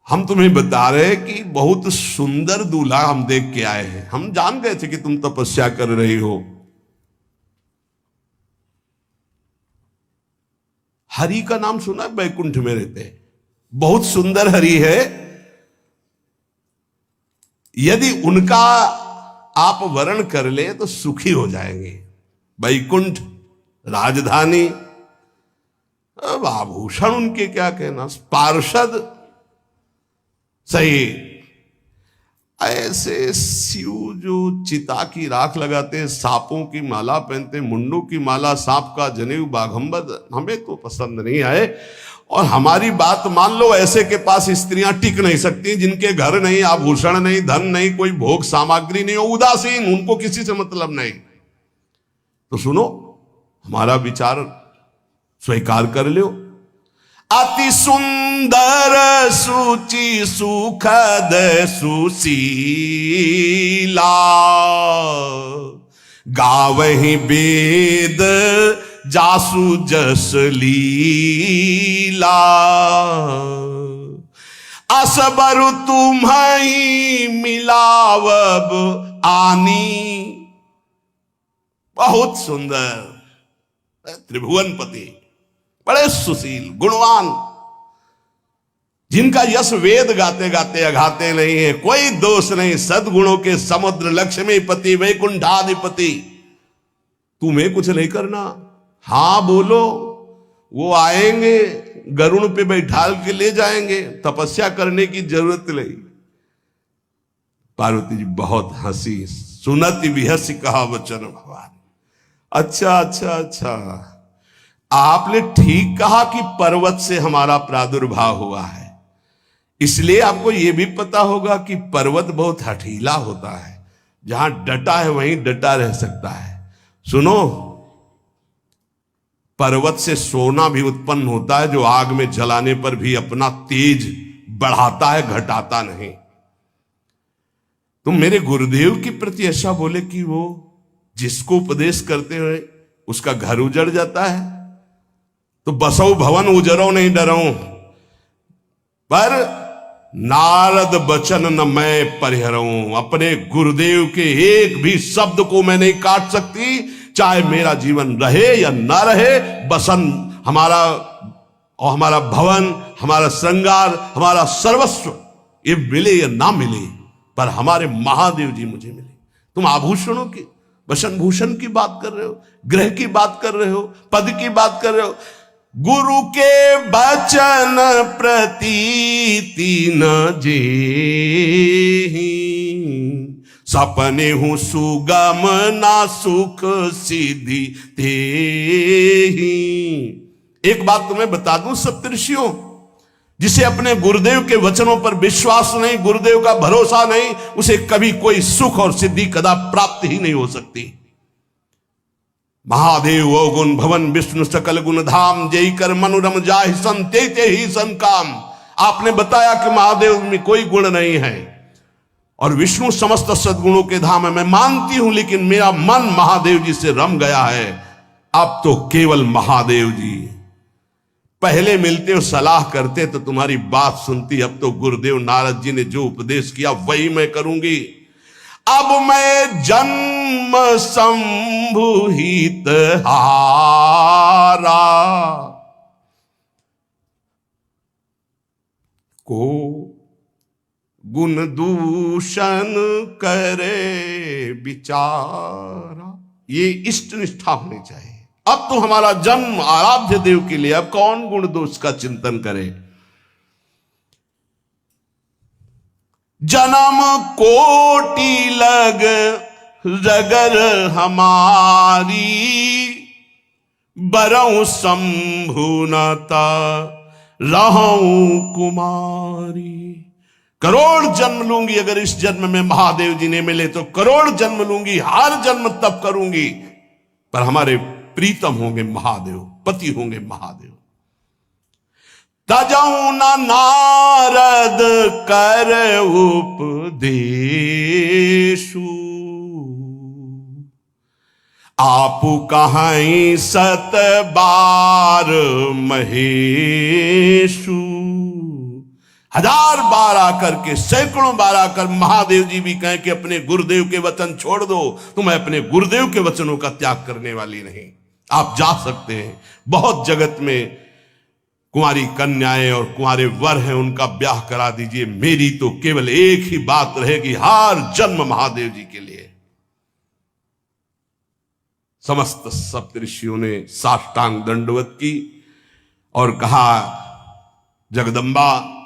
Speaker 1: हम तुम्हें बता रहे हैं कि बहुत सुंदर दूल्हा हम देख के आए हैं। हम जान गए थे कि तुम तपस्या कर रही हो। हरि का नाम सुना है? बैकुंठ में रहते हैं, बहुत सुंदर हरि है। यदि उनका आप वर्ण कर ले तो सुखी हो जाएंगे। बैकुंठ राजधानी, अब आभूषण उनके क्या कहना, पार्षद सही। ऐसे शिव जो चिता की राख लगाते हैं, सांपों की माला पहनते हैं, मुंडों की माला, सांप का जनेऊ, बाघंबर, हमें तो पसंद नहीं आए। और हमारी बात मान लो, ऐसे के पास स्त्रियां टिक नहीं सकती जिनके घर नहीं, आभूषण नहीं, धन नहीं, कोई भोग सामग्री नहीं हो, उदासीन, उनको किसी से मतलब नहीं। तो सुनो, हमारा विचार स्वीकार कर लो। अति सुंदर सुचि सुखद सुशीला, गावहि वेद जासु जस लीला। असबर तुम्हि मिलावब आनी। बहुत सुंदर त्रिभुवनपति, बड़े सुशील गुणवान, जिनका यश वेद गाते गाते अघाते नहीं है, कोई दोष नहीं, सद्गुणों के समुद्र, लक्ष्मीपति, वैकुंठाधिपति। तुम्हें कुछ नहीं करना, हां बोलो, वो आएंगे, गरुड़ पे बैठाल के ले जाएंगे, तपस्या करने की जरूरत नहीं। पार्वती जी बहुत हंसी, सुनति विहसी कहा वचन भगवान। अच्छा अच्छा अच्छा, आपने ठीक कहा कि पर्वत से हमारा प्रादुर्भाव हुआ है, इसलिए आपको यह भी पता होगा कि पर्वत बहुत हठीला होता है, जहां डटा है वहीं डटा रह सकता है। सुनो, पर्वत से सोना भी उत्पन्न होता है जो आग में जलाने पर भी अपना तेज बढ़ाता है, घटाता नहीं। तुम मेरे गुरुदेव के प्रति ऐसा बोले कि वो जिसको उपदेश करते हुए उसका घर उजड़ जाता है, तो बसौ भवन उजरो नहीं डरो, पर नारद बचन न मैं परिहरऊं। अपने गुरुदेव के एक भी शब्द को मैं नहीं काट सकती, चाहे मेरा जीवन रहे या ना रहे। बसन हमारा और हमारा भवन, हमारा श्रृंगार, हमारा सर्वस्व ये मिले या ना मिले, पर हमारे महादेव जी मुझे मिले। तुम आभूषणों की, वसन भूषण की बात कर रहे हो, ग्रह की बात कर रहे हो, पद की बात कर रहे हो। गुरु के बचन प्रतीति न जेहि, सपने हूं सुगम ना सुख सिद्धि तेहि। एक बात तुम्हें बता दूं सप्तऋषियों, जिसे अपने गुरुदेव के वचनों पर विश्वास नहीं, गुरुदेव का भरोसा नहीं, उसे कभी कोई सुख और सिद्धि कदा प्राप्त ही नहीं हो सकती। महादेव वो गुण भवन विष्णु सकल गुण धाम, जय कर मनोरम जाहि संते ते ही संकाम। आपने बताया कि महादेव में कोई गुण नहीं है और विष्णु समस्त सद्गुणों के धाम है, मैं मानती हूं, लेकिन मेरा मन महादेव जी से रम गया है। अब तो केवल महादेव जी, पहले मिलते हो सलाह करते तो तुम्हारी बात सुनती, अब तो गुरुदेव नारद जी ने जो उपदेश किया वही मैं करूंगी। अब मैं जन्म संभुहित हारा, को गुण दूषण करे विचारा। ये इष्ट निष्ठा होनी चाहिए। अब तो हमारा जन्म आराध्य देव के लिए, अब कौन गुण दोष का चिंतन करे। जन्म कोटि लग रगर हमारी, बरऊं शंभुनता रहूं कुमारी। करोड़ जन्म लूंगी, अगर इस जन्म में महादेव जी ने मिले तो करोड़ जन्म लूंगी, हर जन्म तप करूंगी, पर हमारे प्रीतम होंगे महादेव, पति होंगे महादेव। तजऊ न नारद कर उपदेशु, आपु कहीं सत बार महेशु। हजार बार आकर के, सैकड़ों बार आकर महादेव जी भी कहें कि अपने गुरुदेव के वचन छोड़ दो, तो मैं अपने गुरुदेव के वचनों का त्याग करने वाली नहीं। आप जा सकते हैं, बहुत जगत में कुंवारी कन्याएं और कुंवारे वर हैं, उनका ब्याह करा दीजिए। मेरी तो केवल एक ही बात रहेगी, हर जन्म महादेव जी के लिए। समस्त सप्तऋषियों ने साष्टांग दंडवत की और कहा, जगदम्बा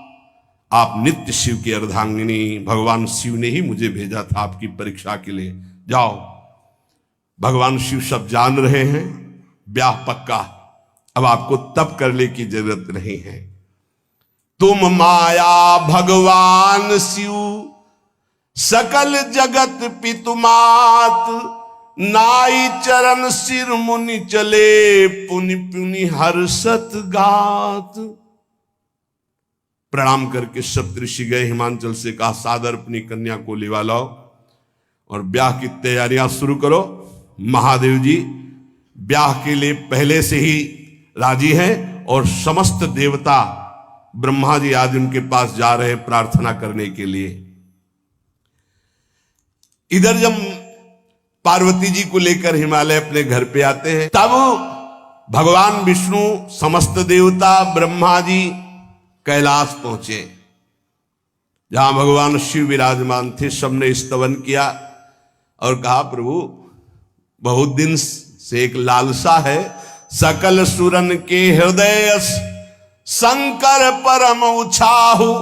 Speaker 1: आप नित्य शिव की अर्धांगिनी, भगवान शिव ने ही मुझे भेजा था आपकी परीक्षा के लिए। जाओ, भगवान शिव सब जान रहे हैं, ब्याह पक्का, अब आपको तप करने की जरूरत नहीं है। तुम माया भगवान शिव, सकल जगत पितुमात, नाई चरण सिर मुनि चले, पुनि पुनि हर्षत गात। प्रणाम करके सप्तऋषि गए, हिमांचल से कहा सादर अपनी कन्या को लिवा लाओ और ब्याह की तैयारियां शुरू करो। महादेव जी ब्याह के लिए पहले से ही राजी हैं और समस्त देवता ब्रह्मा जी आज उनके पास जा रहे हैं प्रार्थना करने के लिए। इधर जब पार्वती जी को लेकर हिमालय अपने घर पे आते हैं, तब भगवान विष्णु, समस्त देवता, ब्रह्मा जी कैलाश पहुंचे, जहां भगवान शिव विराजमान थे। सबने स्तवन किया और कहा, प्रभु बहुत दिन से एक लालसा है, सकल सुरन के हृदय शंकर परम उछाहु,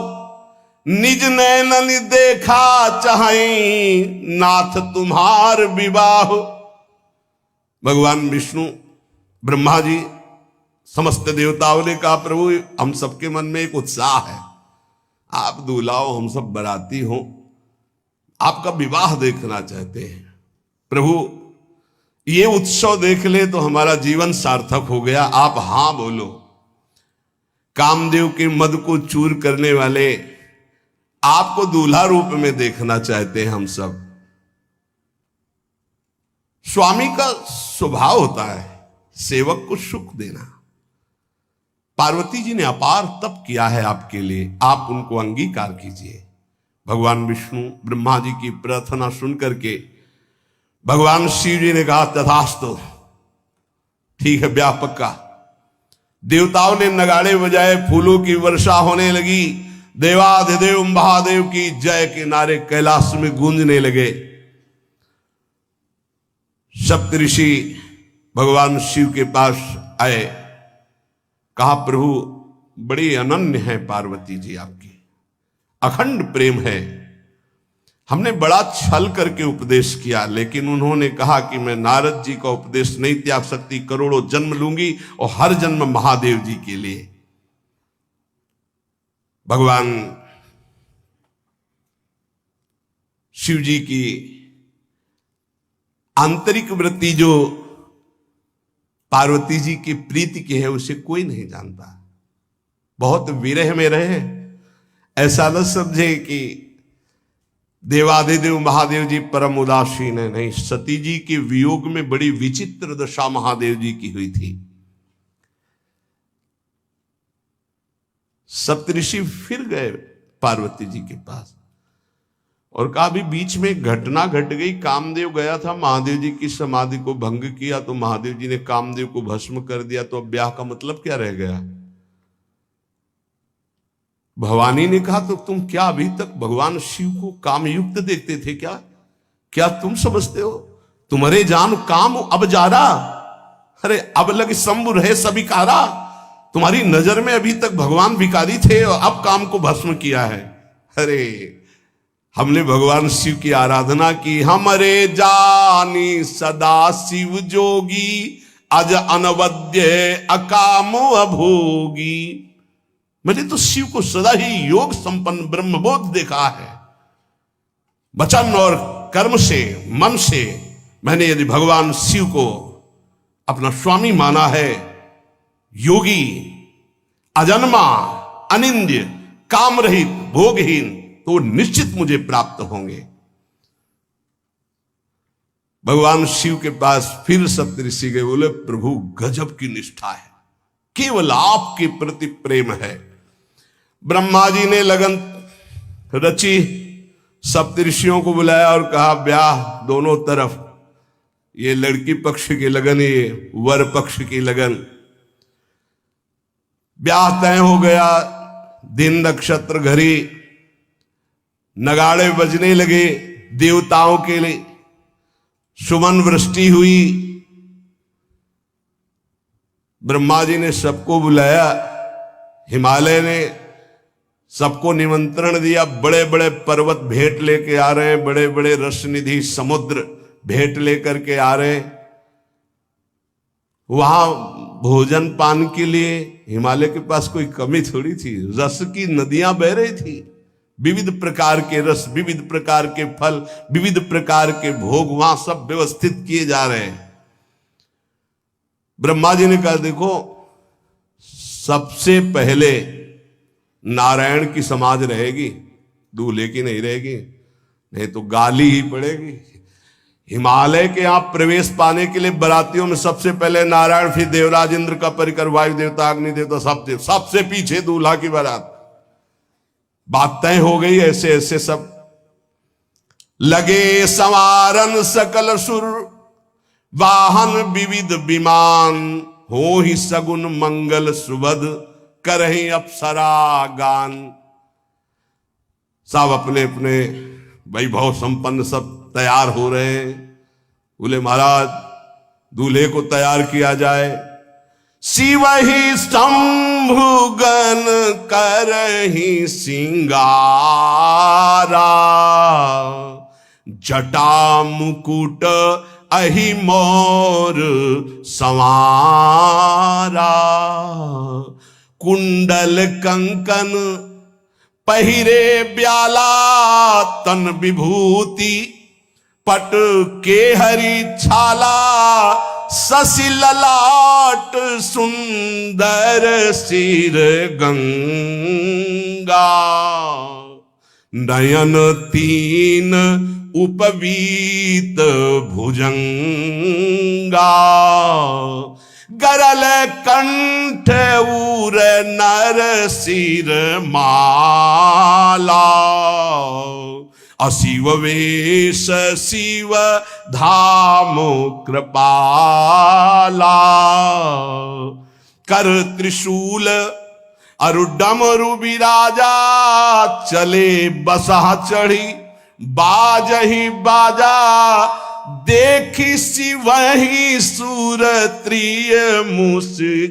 Speaker 1: निज नैनन देखा चाहे नाथ तुम्हार विवाह। भगवान विष्णु, ब्रह्मा जी समस्त देवताओं ने कहा प्रभु हम सबके मन में एक उत्साह है, आप दूल्हा हो, हम सब बराती हो, आपका विवाह देखना चाहते हैं। प्रभु ये उत्सव देख ले तो हमारा जीवन सार्थक हो गया, आप हां बोलो। कामदेव के मद को चूर करने वाले आपको दूल्हा रूप में देखना चाहते हैं हम सब। स्वामी का स्वभाव होता है सेवक को सुख देना। पार्वती जी ने अपार तप किया है आपके लिए, आप उनको अंगीकार कीजिए। भगवान विष्णु ब्रह्मा जी की प्रार्थना सुन करके भगवान शिव जी ने कहा तथास्तु, ठीक है ब्याह पक्का। देवताओं ने नगाड़े बजाए, फूलों की वर्षा होने लगी, देवाधिदेव महादेव की जय के नारे कैलाश में गूंजने लगे। सप्तऋषि भगवान शिव के पास आए, कहा प्रभु बड़ी अनन्य है पार्वती जी आपकी, अखंड प्रेम है, हमने बड़ा छल करके उपदेश किया, लेकिन उन्होंने कहा कि मैं नारद जी का उपदेश नहीं त्याग सकती, करोड़ों जन्म लूंगी और हर जन्म महादेव जी के लिए। भगवान शिव जी की आंतरिक वृत्ति जो पार्वती जी की प्रीति की है उसे कोई नहीं जानता। बहुत विरह में रहे, ऐसा न समझे कि देवाधिदेव महादेव जी परम उदासीन है, नहीं, सती जी के वियोग में बड़ी विचित्र दशा महादेव जी की हुई थी। सप्तऋषि फिर गए पार्वती जी के पास और कहा अभी बीच में घटना घट गई, कामदेव गया था महादेव जी की समाधि को भंग किया तो महादेव जी ने कामदेव को भस्म कर दिया, तो अब ब्याह का मतलब क्या रह गया। भवानी ने कहा तो तुम क्या अभी तक भगवान शिव को कामयुक्त देखते थे क्या? क्या तुम समझते हो तुम्हारे जान काम अब जा रहा, अरे अब लग शंभु रहे सभी कारा। तुम्हारी नजर में अभी तक भगवान भिखारी थे और अब काम को भस्म किया है। अरे हमने भगवान शिव की आराधना की, हमारे जानी सदा शिव जोगी, अज अनवद्य अकाम अभोगी। मैंने तो शिव को सदा ही योग संपन्न ब्रह्मबोध देखा है। वचन और कर्म से, मन से मैंने यदि भगवान शिव को अपना स्वामी माना है, योगी, अजन्मा, अनिंद्य, काम रहित, भोगहीन, तो निश्चित मुझे प्राप्त होंगे। भगवान शिव के पास फिर सप्तऋषि गए, बोले प्रभु गजब की निष्ठा है, केवल आपके प्रति प्रेम है। ब्रह्मा जी ने लगन रची, सप्तऋषियों को बुलाया और कहा ब्याह दोनों तरफ, ये लड़की पक्ष की लगन, ये वर पक्ष की लगन। ब्याह तय हो गया, दिन नक्षत्र घड़ी, नगाड़े बजने लगे, देवताओं के लिए सुमन वृष्टि हुई। ब्रह्मा जी ने सबको बुलाया, हिमालय ने सबको निमंत्रण दिया, बड़े बड़े पर्वत भेंट लेके आ रहे हैं, बड़े बड़े रसनिधि समुद्र भेंट लेकर के आ रहे हैं। वहां भोजन पान के लिए हिमालय के पास कोई कमी थोड़ी थी, रस की नदियां बह रही थी, विविध प्रकार के रस, विविध प्रकार के फल, विविध प्रकार के भोग वहां सब व्यवस्थित किए जा रहे हैं। ब्रह्मा जी ने कहा देखो, सबसे पहले नारायण की समाज रहेगी, दूल्हे की नहीं रहेगी, नहीं तो गाली ही पड़ेगी। हिमालय के यहां प्रवेश पाने के लिए बरातियों में सबसे पहले नारायण, फिर देवराज इंद्र का परिकर, वायु देवता, अग्नि देवता, सबसे पीछे दूल्हा की बारात। बात तय हो गई। ऐसे ऐसे सब लगे संवारन सकल सुर, वाहन विविध विमान, हो ही सगुन मंगल सुबद, करहि अप्सरा गान। सब अपने अपने वैभव संपन्न सब तैयार हो रहे हैं। बोले महाराज दूल्हे को तैयार किया जाए। शिव ही शंभुगन करहि सिंगारा, जटा मुकुट अहि मोर संवारा। कुंडल कंकन पहिरे ब्याला तन विभूति पट के हरि छाला शशि ललाट सुंदर सिर गंगा नयन तीन उपवीत भुजंगा गरल कंठ उर नर सिर माला अशिव वेश शिव धाम कृपाला कर त्रिशूल अरु डमरु विराजा चले बसहा चढ़ी बाजही बाजा देखी शिवही सूरत्रिय मुस्काही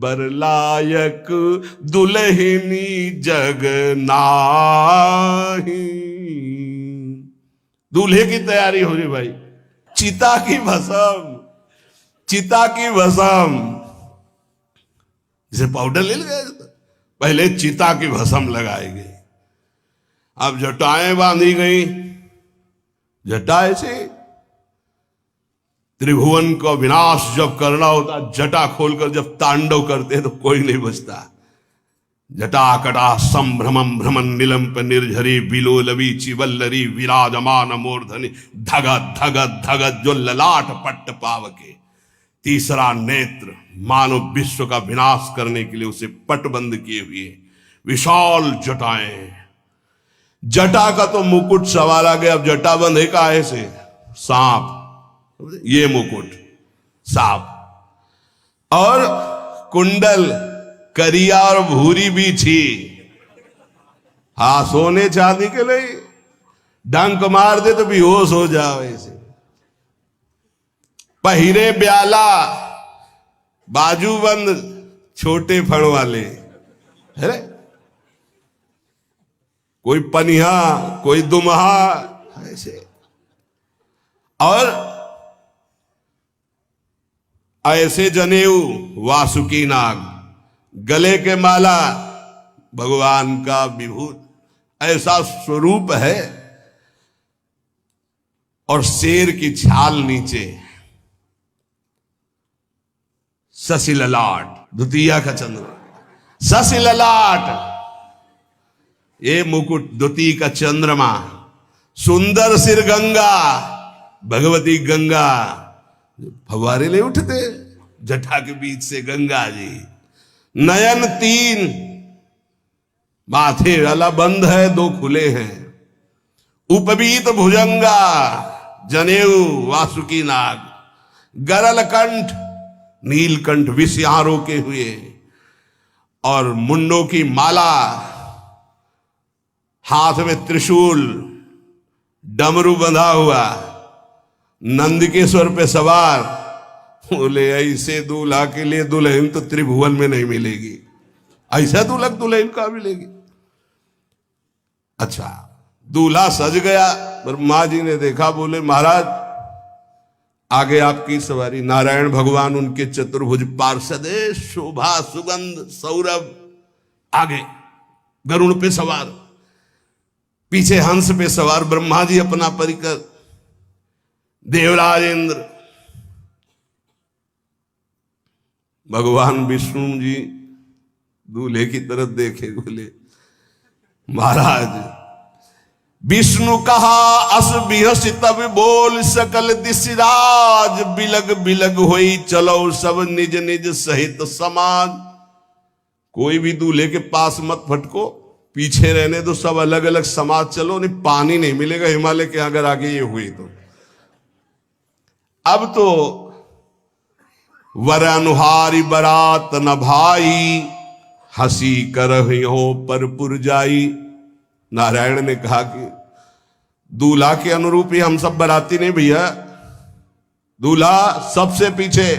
Speaker 1: बरलायक दुल्हनी जग नाही। दूल्हे की तैयारी हो रही भाई, चिता की भस्म, चिता की भस्म जैसे पाउडर ले गए पहले चिता की भस्म लगाई गई, अब जटाएं बांधी गई, जटाएं से त्रिभुवन का विनाश जब करना होता जटा खोलकर जब तांडव करते तो कोई नहीं बचता। जटा कटा संभ्रमम भ्रमण निलंप निर्झरी बिलोलवी चिवल्लरी विराजमान मूर्धनि धगत धगत धगत जो ललाट पट्ट पावके। तीसरा नेत्र मानव विश्व का विनाश करने के लिए उसे पटबंद किए हुए विशाल जटाएं। जटा का तो मुकुट सवाल आ गया, अब जटा बंध है का ऐसे सांप, ये मुकुट सांप और कुंडल करिया और भूरी भी थी। हाँ सोने चांदी के लिए डंक मार दे तो बेहोश हो जाओ ऐसे। पहिरे ब्याला बाजूबंद छोटे फण वाले है, कोई पनिहा कोई दुमहा ऐसे, और ऐसे जनेऊ वासुकी नाग, गले के माला भगवान का विभूत, ऐसा स्वरूप है। और शेर की छाल नीचे, शशि ललाट द्वितीया का चंद्र, शशि ललाट ये मुकुट द्वितीय का चंद्रमा, सुंदर सिर गंगा, भगवती गंगा फवारे ले उठते जटा के बीच से गंगा जी। नयन तीन, माथे वाला बंद है दो खुले हैं, उपवीत भुजंगा जनेऊ वासुकी नाग, गरल कंठ नीलकंठ विष यहां रोके हुए, और मुंडों की माला, हाथ में त्रिशूल, डमरू बंधा हुआ, नंदिकेश्वर पे सवार। बोले ऐसे दूल्हा के लिए दुल्हन तो त्रिभुवन में नहीं मिलेगी, ऐसा दूल्हा दुल्हन का मिलेगी। अच्छा दूल्हा सज गया, ब्रह्मा जी ने देखा, बोले महाराज आगे आपकी सवारी। नारायण भगवान उनके चतुर्भुज पार्षद, शोभा सुगंध सौरभ, आगे गरुण पे सवार, पीछे हंस पे सवार ब्रह्मा जी अपना परिकर, देवराज इंद्र, भगवान विष्णु जी दूल्हे की तरफ देखे, बोले महाराज विष्णु कहा अस बिहस तब बोल सकल दिशराज, बिलग बिलग होई चलो सब निज निज सहित समाज। कोई भी दूल्हे के पास मत फटको, पीछे रहने दो, सब अलग अलग समाज चलो, नहीं पानी नहीं मिलेगा हिमालय के अगर आगे ये हुई तो। अब तो वर अनुहारी बरात न भाई, हंसी करहियो पर पुरजाई। नारायण ने कहा कि दूल्हा के अनुरूप ही हम सब बराती नहीं भैया, दूल्हा सबसे पीछे,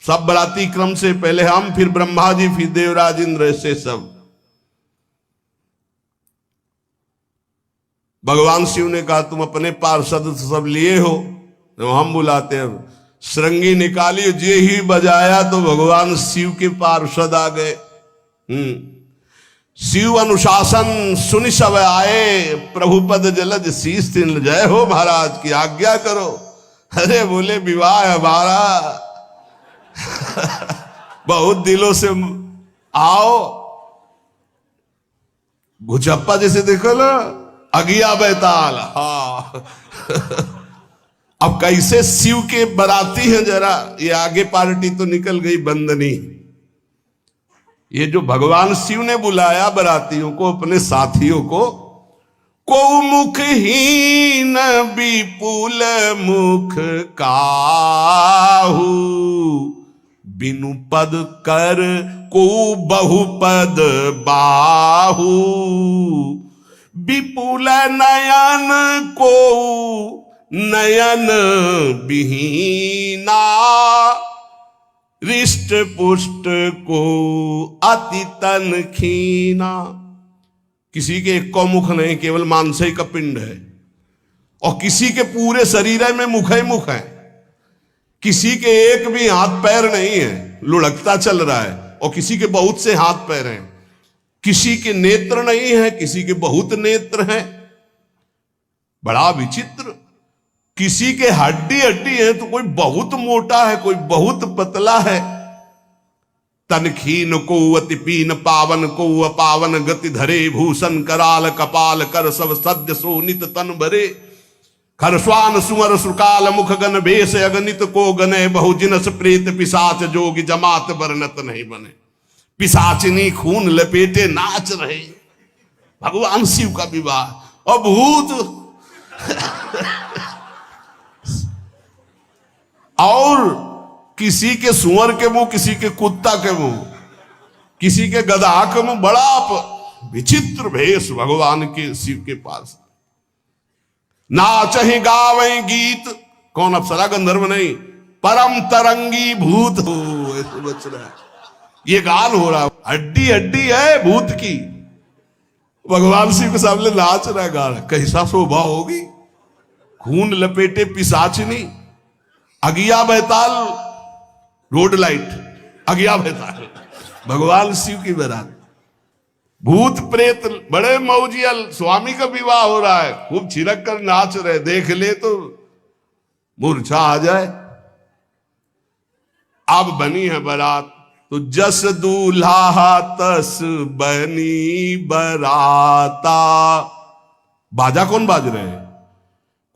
Speaker 1: सब बराती क्रम से पहले हम, फिर ब्रह्मा जी, फिर देवराज इंद्र, ऐसे सब। भगवान शिव ने कहा तुम अपने पार्षद सब लिए हो तो हम बुलाते हैं, श्रृंगी निकाली, जे ही बजाया तो भगवान शिव के पार्षद आ गए। शिव अनुशासन सुनि सब आए, प्रभुपद जलद शीस तिन जय हो महाराज की आज्ञा करो। अरे बोले विवाह हमारा बहुत दिलों से आओ। भुजप्पा जैसे देखो ना, अगिया बैताल। हाँ अब कैसे शिव के बराती हैं, जरा ये आगे पार्टी तो निकल गई बंदनी। ये जो भगवान शिव ने बुलाया बरातियों को, अपने साथियों को मुखहीन विपुल मुख काहू, बिनु पद कर को बहुपद बाहू, विपुल नयन को नयन विहीना, रिष्ट पुष्ट को अति तन खीना। किसी के एक को मुख नहीं, केवल मांस का पिंड है, और किसी के पूरे शरीर में मुख ही मुख है। किसी के एक भी हाथ पैर नहीं है, लुढ़कता चल रहा है, और किसी के बहुत से हाथ पैर हैं। किसी के नेत्र नहीं है, किसी के बहुत नेत्र हैं। बड़ा विचित्र। किसी के हड्डी हड्डी है तो कोई बहुत मोटा है, कोई बहुत पतला है। तनखीन को अति पीन, पावन को अपावन, गति धरे भूषण कराल, कपाल कर सब सद्य सोनित तन भरे। खरस्वान सुमर सुकाल, मुख गन भेष अगणित को गने, बहुजिनस प्रेत पिशाच जोगी, जमात बरनत नहीं बने। पिशाचिनी खून लपेटे नाच रहे, भगवान शिव का विवाह। और भूत और किसी के सुअर के मुंह, किसी के कुत्ता के मुंह, किसी के गधा के मुंह। बड़ा विचित्र भेष भगवान के शिव के पास। नाचहि गावै गीत, कौन अप्सरा गंधर्व नहीं, परम तरंगी भूत हो, ऐसे बच रहा है। ये गान हो रहा है, हड्डी हड्डी है भूत की। भगवान शिव के सामने नाच रहा है, गा रहा है। कैसा शोभा होगी। खून लपेटे पिशाचिनी, अगिया बैताल, रोड लाइट, अगिया बैताल, भगवान शिव की बारात। भूत प्रेत बड़े मौजियल, स्वामी का विवाह हो रहा है, खूब छिड़क कर नाच रहे, देख ले तो मूर्छा आ जाए। अब बनी है बारात, तो जस दूल्हा तस बनी बराता। बाजा कौन बाज रहे हैं?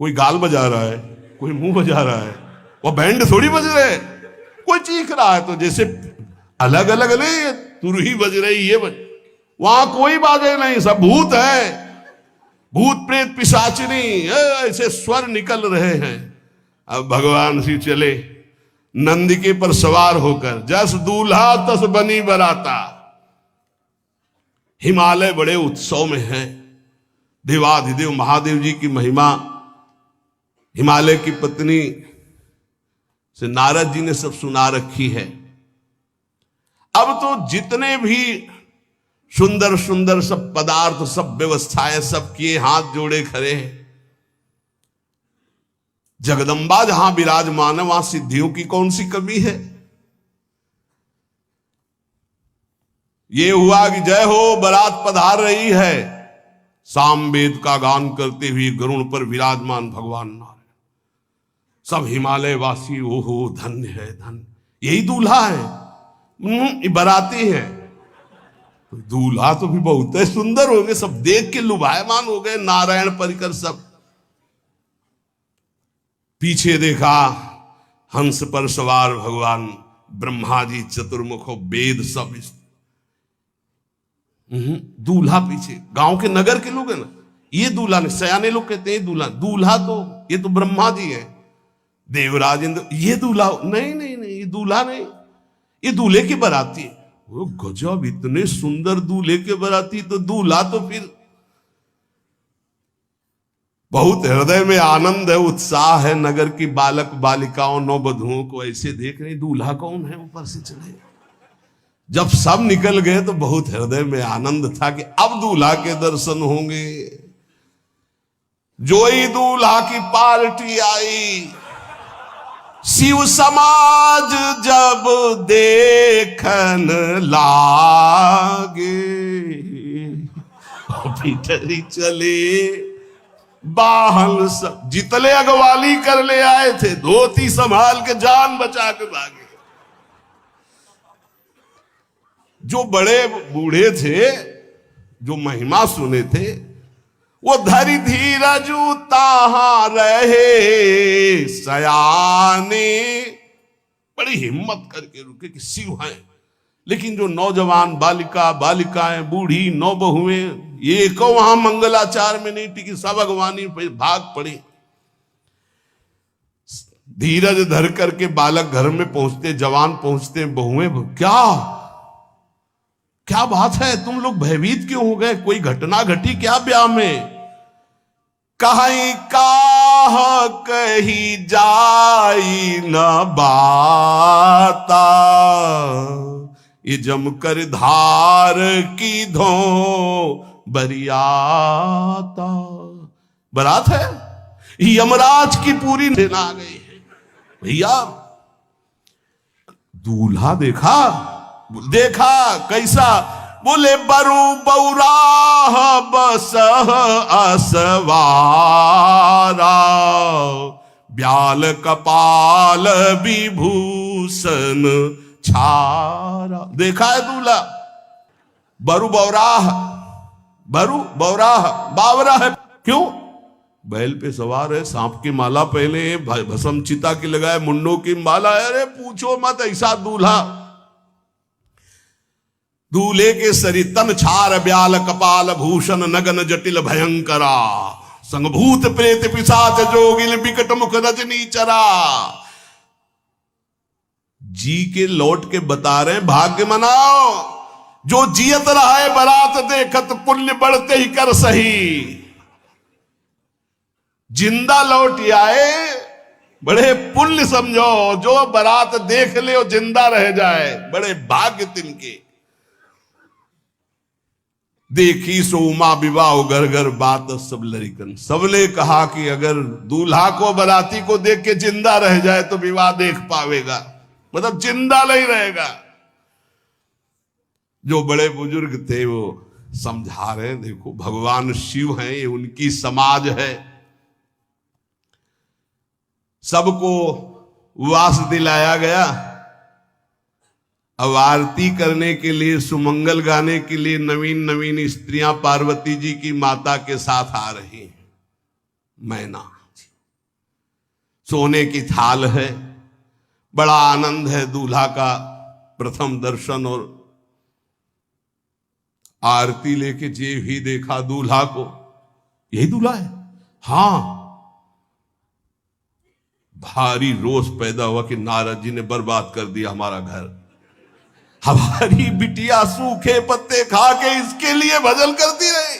Speaker 1: कोई गाल बजा रहा है, कोई मुंह बजा रहा है, वो बैंड थोड़ी बज रहे। कोई चीख रहा है तो जैसे अलग अलग नहीं, तुरही बज रही, ये बज, वहां कोई बाजे नहीं, सब भूत है। भूत प्रेत पिशाचिनी ऐसे स्वर निकल रहे हैं। अब भगवान शिव चले नंदिके पर सवार होकर, जस दूल्हा तस बनी बराता। हिमालय बड़े उत्सव में है। देवाधिदेव महादेव जी की महिमा हिमालय की पत्नी से नारद जी ने सब सुना रखी है। अब तो जितने भी सुंदर सुंदर सब पदार्थ, सब व्यवस्थाएं, सब किए, हाथ जोड़े खड़े हैं। जगदम्बा जहां विराजमान है, वहां सिद्धियों की कौन सी कमी है। ये हुआ कि जय हो बारात पधार रही है, सामवेद का गान करते हुए गरुड़ पर विराजमान भगवान नारायण। सब हिमालय वासी ओहो धन्य है, धन्य, यही दूल्हा है, बाराती है। तो दूल्हा तो भी बहुत सुंदर हो गए, सब देख के लुभायमान हो गए। नारायण परिकर सब। पीछे देखा हंस पर सवार भगवान ब्रह्मा जी चतुर्मुख, वेद सब। दूल्हा पीछे, गांव के नगर के लोग है ना, ये दूल्हा नहीं, सयाने लोग कहते हैं दूल्हा। दूल्हा तो ये तो ब्रह्मा जी है, देवराज इंद्र। ये दूल्हा नहीं, नहीं नहीं, ये दूल्हा नहीं, ये दूल्हे की बाराती है। वो गजब, इतने सुंदर दूल्हे के बाराती। तो दूल्हा तो फिर बहुत हृदय में आनंद है, उत्साह है। नगर की बालक बालिकाओं, नौबधुओं को ऐसे देख रहे, दूल्हा कौन है ऊपर से चढ़े। जब सब निकल गए तो बहुत हृदय में आनंद था कि अब दूल्हा के दर्शन होंगे। जोई दूल्हा की पार्टी आई, शिव समाज जब देखन लागे, भीतरी चले बाहन सब, जितले अगवाली कर ले आए थे धोती संभाल के जान बचा के भागे। जो बड़े बूढ़े थे, जो महिमा सुने थे, वो धरि धीरज ताहा रहे सयाने, बड़ी हिम्मत करके रुके कि शिव हैं। लेकिन जो नौजवान बालिकाएं, बूढ़ी नौबहुएं, ये को वहां मंगलाचार में नहीं टिकी, सब अगवानी पे भाग पड़ी। धीरज धर करके बालक घर में पहुंचते, जवान पहुंचते, बहुएं, क्या बात है, तुम लोग भयभीत क्यों हो गए, कोई घटना घटी क्या ब्याह में? कहीं काह कही जाई न बाता, ये जमकर धार की धो बरियाता। बरात है, यमराज की पूरी सेना आ गई है। भैया दूल्हा देखा कैसा? बोले बरु बौराह बस असवारा, ब्याल कपाल विभूषण छारा। देखा है दूल्हा? बरु बौराह, बावरा है। क्यों? बैल पे सवार है, सांप की माला पहले, भस्म चिता की लगाए, मुंडों की माला। अरे पूछो मत, ऐसा दूल्हा। दूल्हे के शरीर तन छार ब्याल कपाल भूषण नगन जटिल भयंकरा, संगभूत प्रेत पिशाच जोगिल बिकट मुख रजनी चरा। जी के लौट के बता रहे, भाग्य मनाओ, जो जियत रहा है बरात देखत, पुण्य बढ़ते ही कर सही। जिंदा लौट आए बड़े पुण्य समझो, जो बरात देख ले और जिंदा रह जाए, बड़े भाग्य तिनके। देखी सो उमा विवाह घर घर बात सब लड़िकन। सबने कहा कि अगर दूल्हा को बराती को देख के जिंदा रह जाए तो विवाह देख पावेगा, मतलब जिंदा नहीं रहेगा। जो बड़े बुजुर्ग थे वो समझा रहे, देखो भगवान शिव हैं, ये उनकी समाज है, सबको वास दिलाया गया। अब आरती करने के लिए, सुमंगल गाने के लिए नवीन नवीन स्त्रियां पार्वती जी की माता के साथ आ रही हैं। मैना सोने की थाल है, बड़ा आनंद है दूल्हा का प्रथम दर्शन। और आरती लेके जे भी देखा दूल्हा को, यही दूल्हा है? हां। भारी रोष पैदा हुआ कि नारद जी ने बर्बाद कर दिया हमारा घर, हमारी बिटिया सूखे पत्ते खा के इसके लिए भजन करती रही।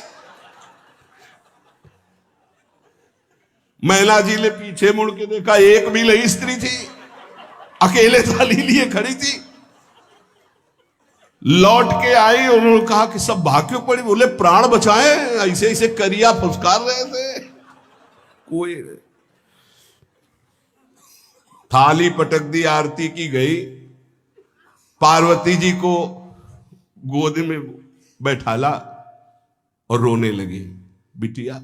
Speaker 1: मैना जी ने पीछे मुड़ के देखा, एक भी नहीं स्त्री थी, अकेले थाली लिए खड़ी थी। लौट के आई, उन्होंने कहा कि सब भाग क्यों पड़ी? बोले प्राण बचाए, ऐसे ऐसे करिया फुसकार रहे थे। कोई थाली पटक दी, आरती की गई, पार्वती जी को गोद में बैठाला और रोने लगी। बिटिया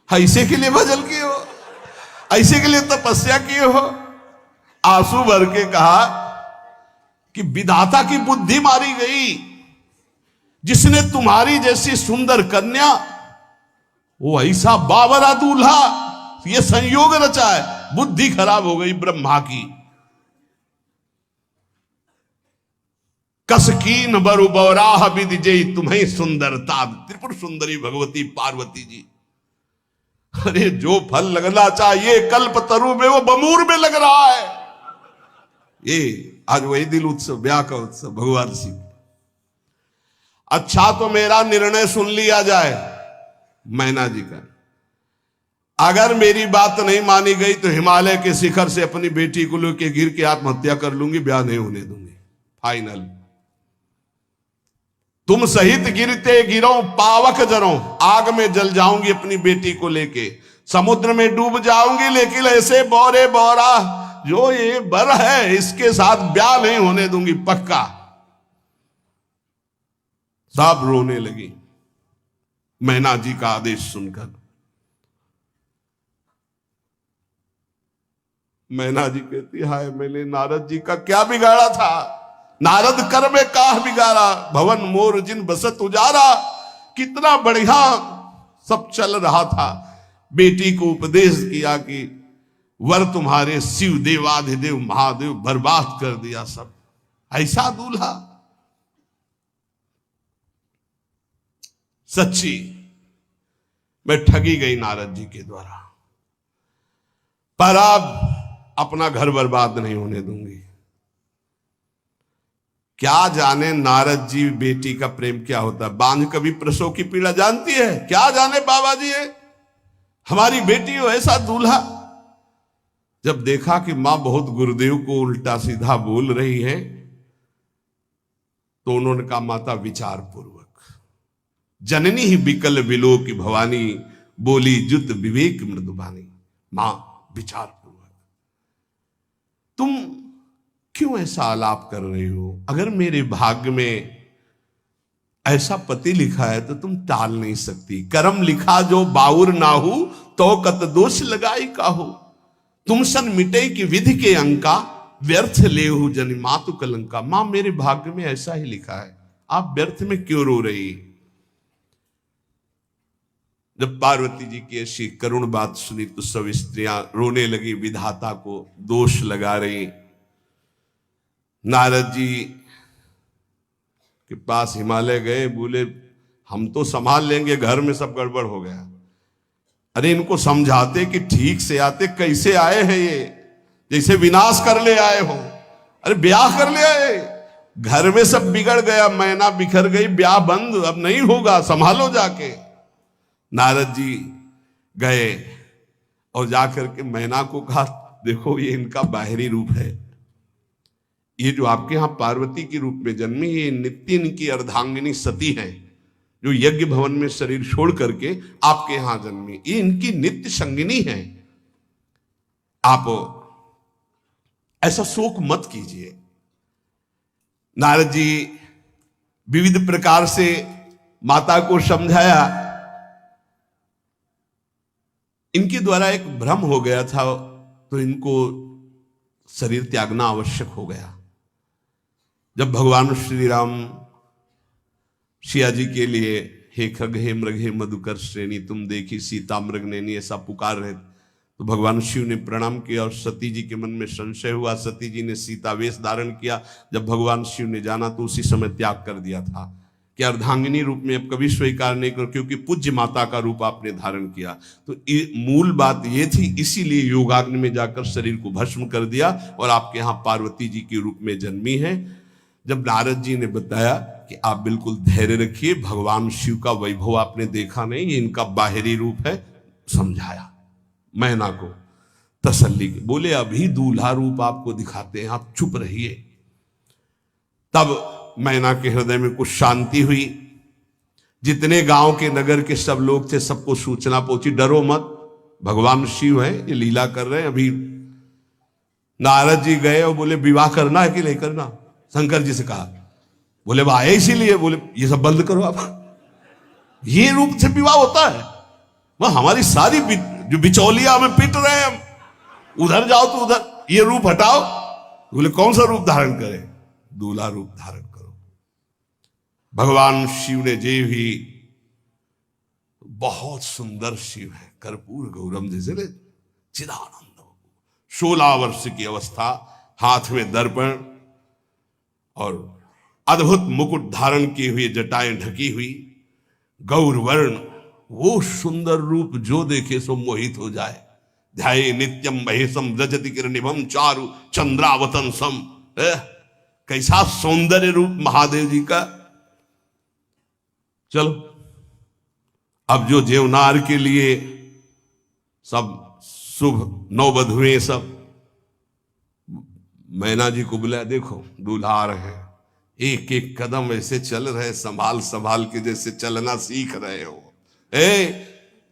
Speaker 1: ऐसे के लिए भजन किए हो, ऐसे के लिए तपस्या किए हो? आंसू भर के कहा कि विधाता की बुद्धि मारी गई, जिसने तुम्हारी जैसी सुंदर कन्या, वो ऐसा बावरा दूल्हा, ये संयोग रचा है, बुद्धि खराब हो गई ब्रह्मा की। कसकीन बरु बौराह विद जय तुम्हें सुंदरता, त्रिपुर सुंदरी भगवती पार्वती जी। अरे जो फल लगना चाहिए कल्प तरु में, वो बमूर में लग रहा है। ये आज वही दिल उत्सव, ब्याह का उत्सव भगवान शिव। अच्छा तो मेरा निर्णय सुन लिया जाए मैना जी का, अगर मेरी बात नहीं मानी गई तो हिमालय के शिखर से अपनी बेटी को लेकर गिर के आत्महत्या कर लूंगी, ब्याह नहीं होने दूंगी। फाइनल। तुम सहित गिरते गिरो पावक जरो, आग में जल जाऊंगी अपनी बेटी को लेके, समुद्र में डूब जाऊंगी, लेकिन ऐसे बोरे बोरा जो ये बर है इसके साथ ब्याह नहीं होने दूंगी पक्का। सब रोने लगी मैना जी का आदेश सुनकर। मैना जी कहती हाय मैंने नारद जी का क्या बिगाड़ा था, नारद कर में काह बिगाड़ा, भवन मोर जिन बसत उजारा। कितना बढ़िया सब चल रहा था, बेटी को उपदेश किया कि वर तुम्हारे शिव देवाधिदेव महादेव बर्बाद कर दिया सब, ऐसा दूल्हा। सच्ची मैं ठगी गई नारद जी के द्वारा, पर अब अपना घर बर्बाद नहीं होने दूंगी। क्या जाने नारद जी बेटी का प्रेम क्या होता है, बांझ कभी प्रसव की पीड़ा जानती है, क्या जाने बाबा जी है हमारी बेटी हो ऐसा दूल्हा। जब देखा कि मां बहुत गुरुदेव को उल्टा सीधा बोल रही है तो उन्होंने कहा माता विचार पूर्वक, जननी ही बिकल बिलो की भवानी, बोली जुत विवेक मृदुबानी। मां विचार पूर्वक, तुम क्यों ऐसा आलाप कर रही हो, अगर मेरे भाग्य में ऐसा पति लिखा है तो तुम टाल नहीं सकती। करम लिखा जो बाउर नाहू, तो कत दोष लगाई काहू। तुम सन मिटे की विधि के अंका, व्यर्थ लेहु जनि मातु कलंका। मां मेरे भाग्य में ऐसा ही लिखा है, आप व्यर्थ में क्यों रो रही। जब पार्वती जी की ऐसी करुण बात सुनी तो सब स्त्रियां रोने लगी, विधाता को दोष लगा रही। नारद जी के पास हिमालय गए, बोले हम तो संभाल लेंगे, घर में सब गड़बड़ हो गया। अरे इनको समझाते कि ठीक से आते, कैसे आए हैं ये, जैसे विनाश कर ले आए हो। अरे ब्याह कर ले आए, घर में सब बिगड़ गया, मैना बिखर गई, ब्याह बंद, अब नहीं होगा, संभालो जाके। नारद जी गए और जाकर के मैना को कहा देखो ये इनका बाहरी रूप है, ये जो आपके यहां पार्वती के रूप में जन्मी, ये नित्य इनकी अर्धांगिनी सती है, जो यज्ञ भवन में शरीर छोड़ करके आपके यहां जन्मी, ये इनकी नित्य संगिनी है। आप ऐसा शोक मत कीजिए। नारद जी विविध प्रकार से माता को समझाया। इनके द्वारा एक भ्रम हो गया था तो इनको शरीर त्यागना आवश्यक हो गया। जब भगवान श्री राम सिया जी के लिए हे खग हे मृग हे मधुकर श्रेणी तुम देखी सीता मृग नैनी ऐसा पुकार रहे, तो भगवान शिव ने प्रणाम किया और सती जी के मन में संशय हुआ। सती जी ने सीता वेश धारण किया। जब भगवान शिव ने जाना तो उसी समय त्याग कर दिया था कि अर्धांगिनी रूप में अब कभी स्वीकार नहीं करो, क्योंकि पूज्य माता का रूप आपने धारण किया। तो मूल बात ये थी, इसीलिए योगाग्नि में जाकर शरीर को भस्म कर दिया और आपके यहाँ पार्वती जी के रूप में जन्मी है। जब नारद जी ने बताया कि आप बिल्कुल धैर्य रखिए, भगवान शिव का वैभव आपने देखा नहीं, ये इनका बाहरी रूप है, समझाया मैना को तसल्ली के। बोले अभी दूल्हा रूप आपको दिखाते हैं, आप चुप रहिए। तब मैना के हृदय में कुछ शांति हुई। जितने गांव के नगर के सब लोग थे सबको सूचना पहुंची, डरो मत, भगवान शिव है, ये लीला कर रहे हैं। अभी नारद जी गए और बोले विवाह करना है कि नहीं करना, शंकर जी से कहा। बोले वाह इसीलिए, बोले ये सब बंद करो आप, ये रूप से विवाह होता है, वह हमारी सारी जो बिचौलिया हमें पीट रहे हैं, हम उधर जाओ तो उधर, ये रूप हटाओ। बोले कौन सा रूप धारण करें, दूल्हा रूप धारण करो। भगवान शिव ने जे भी, बहुत सुंदर शिव है, कर्पूर गौरम जैसे चिदानंद, 16 वर्ष की अवस्था, हाथ में दर्पण और अद्भुत मुकुट धारण किए हुए, जटाएं ढकी हुई, गौर वर्ण, वो सुंदर रूप जो देखे सो मोहित हो जाए। ध्याये नित्यम महेशम रजति किरणिमं चारु चंद्रावतन सम। कैसा सौंदर्य रूप महादेव जी का। चलो अब जो जेवनार के लिए सब शुभ नौबधुएं सब मैना जी को बुलाया, देखो दूल्हा आ रहे हैं, एक एक कदम ऐसे चल रहे, संभाल संभाल के जैसे चलना सीख रहे हो।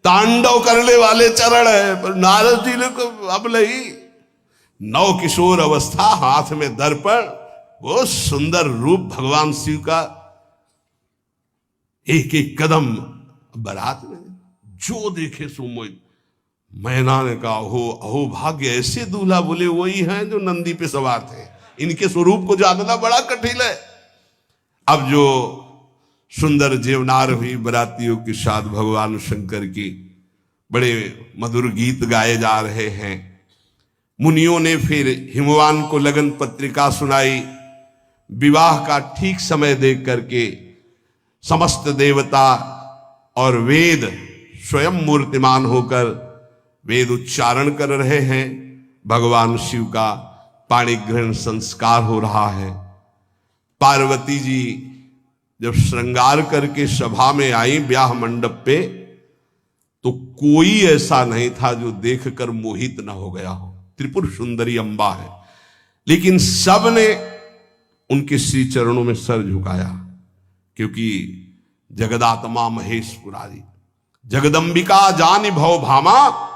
Speaker 1: तांडव करने वाले चरण है, पर नारद जी ने को अब नहीं, नव किशोर अवस्था, हाथ में दर्पण, वो सुंदर रूप भगवान शिव का, एक एक कदम। बारात में जो देखे सो मोहित। मैना ने कहा हो अहो भाग्य, ऐसे दूल्हा बोले वही हैं जो नंदी पे सवार थे, इनके स्वरूप को जानना बड़ा कठिन है। अब जो सुंदर जीवनार हुई बरातियों के साथ भगवान शंकर की, बड़े मधुर गीत गाए जा रहे हैं। मुनियों ने फिर हिमवान को लगन पत्रिका सुनाई। विवाह का ठीक समय देख करके समस्त देवता और वेद स्वयं मूर्तिमान होकर वेद उच्चारण कर रहे हैं। भगवान शिव का पाणी ग्रहण संस्कार हो रहा है। पार्वती जी जब श्रृंगार करके सभा में आई ब्याह मंडप पे, तो कोई ऐसा नहीं था जो देखकर मोहित न हो गया हो। त्रिपुर सुंदरी अंबा है, लेकिन सब ने उनके श्री चरणों में सर झुकाया, क्योंकि जगदात्मा महेश पुरारी, जगदंबिका जानि भव भामा,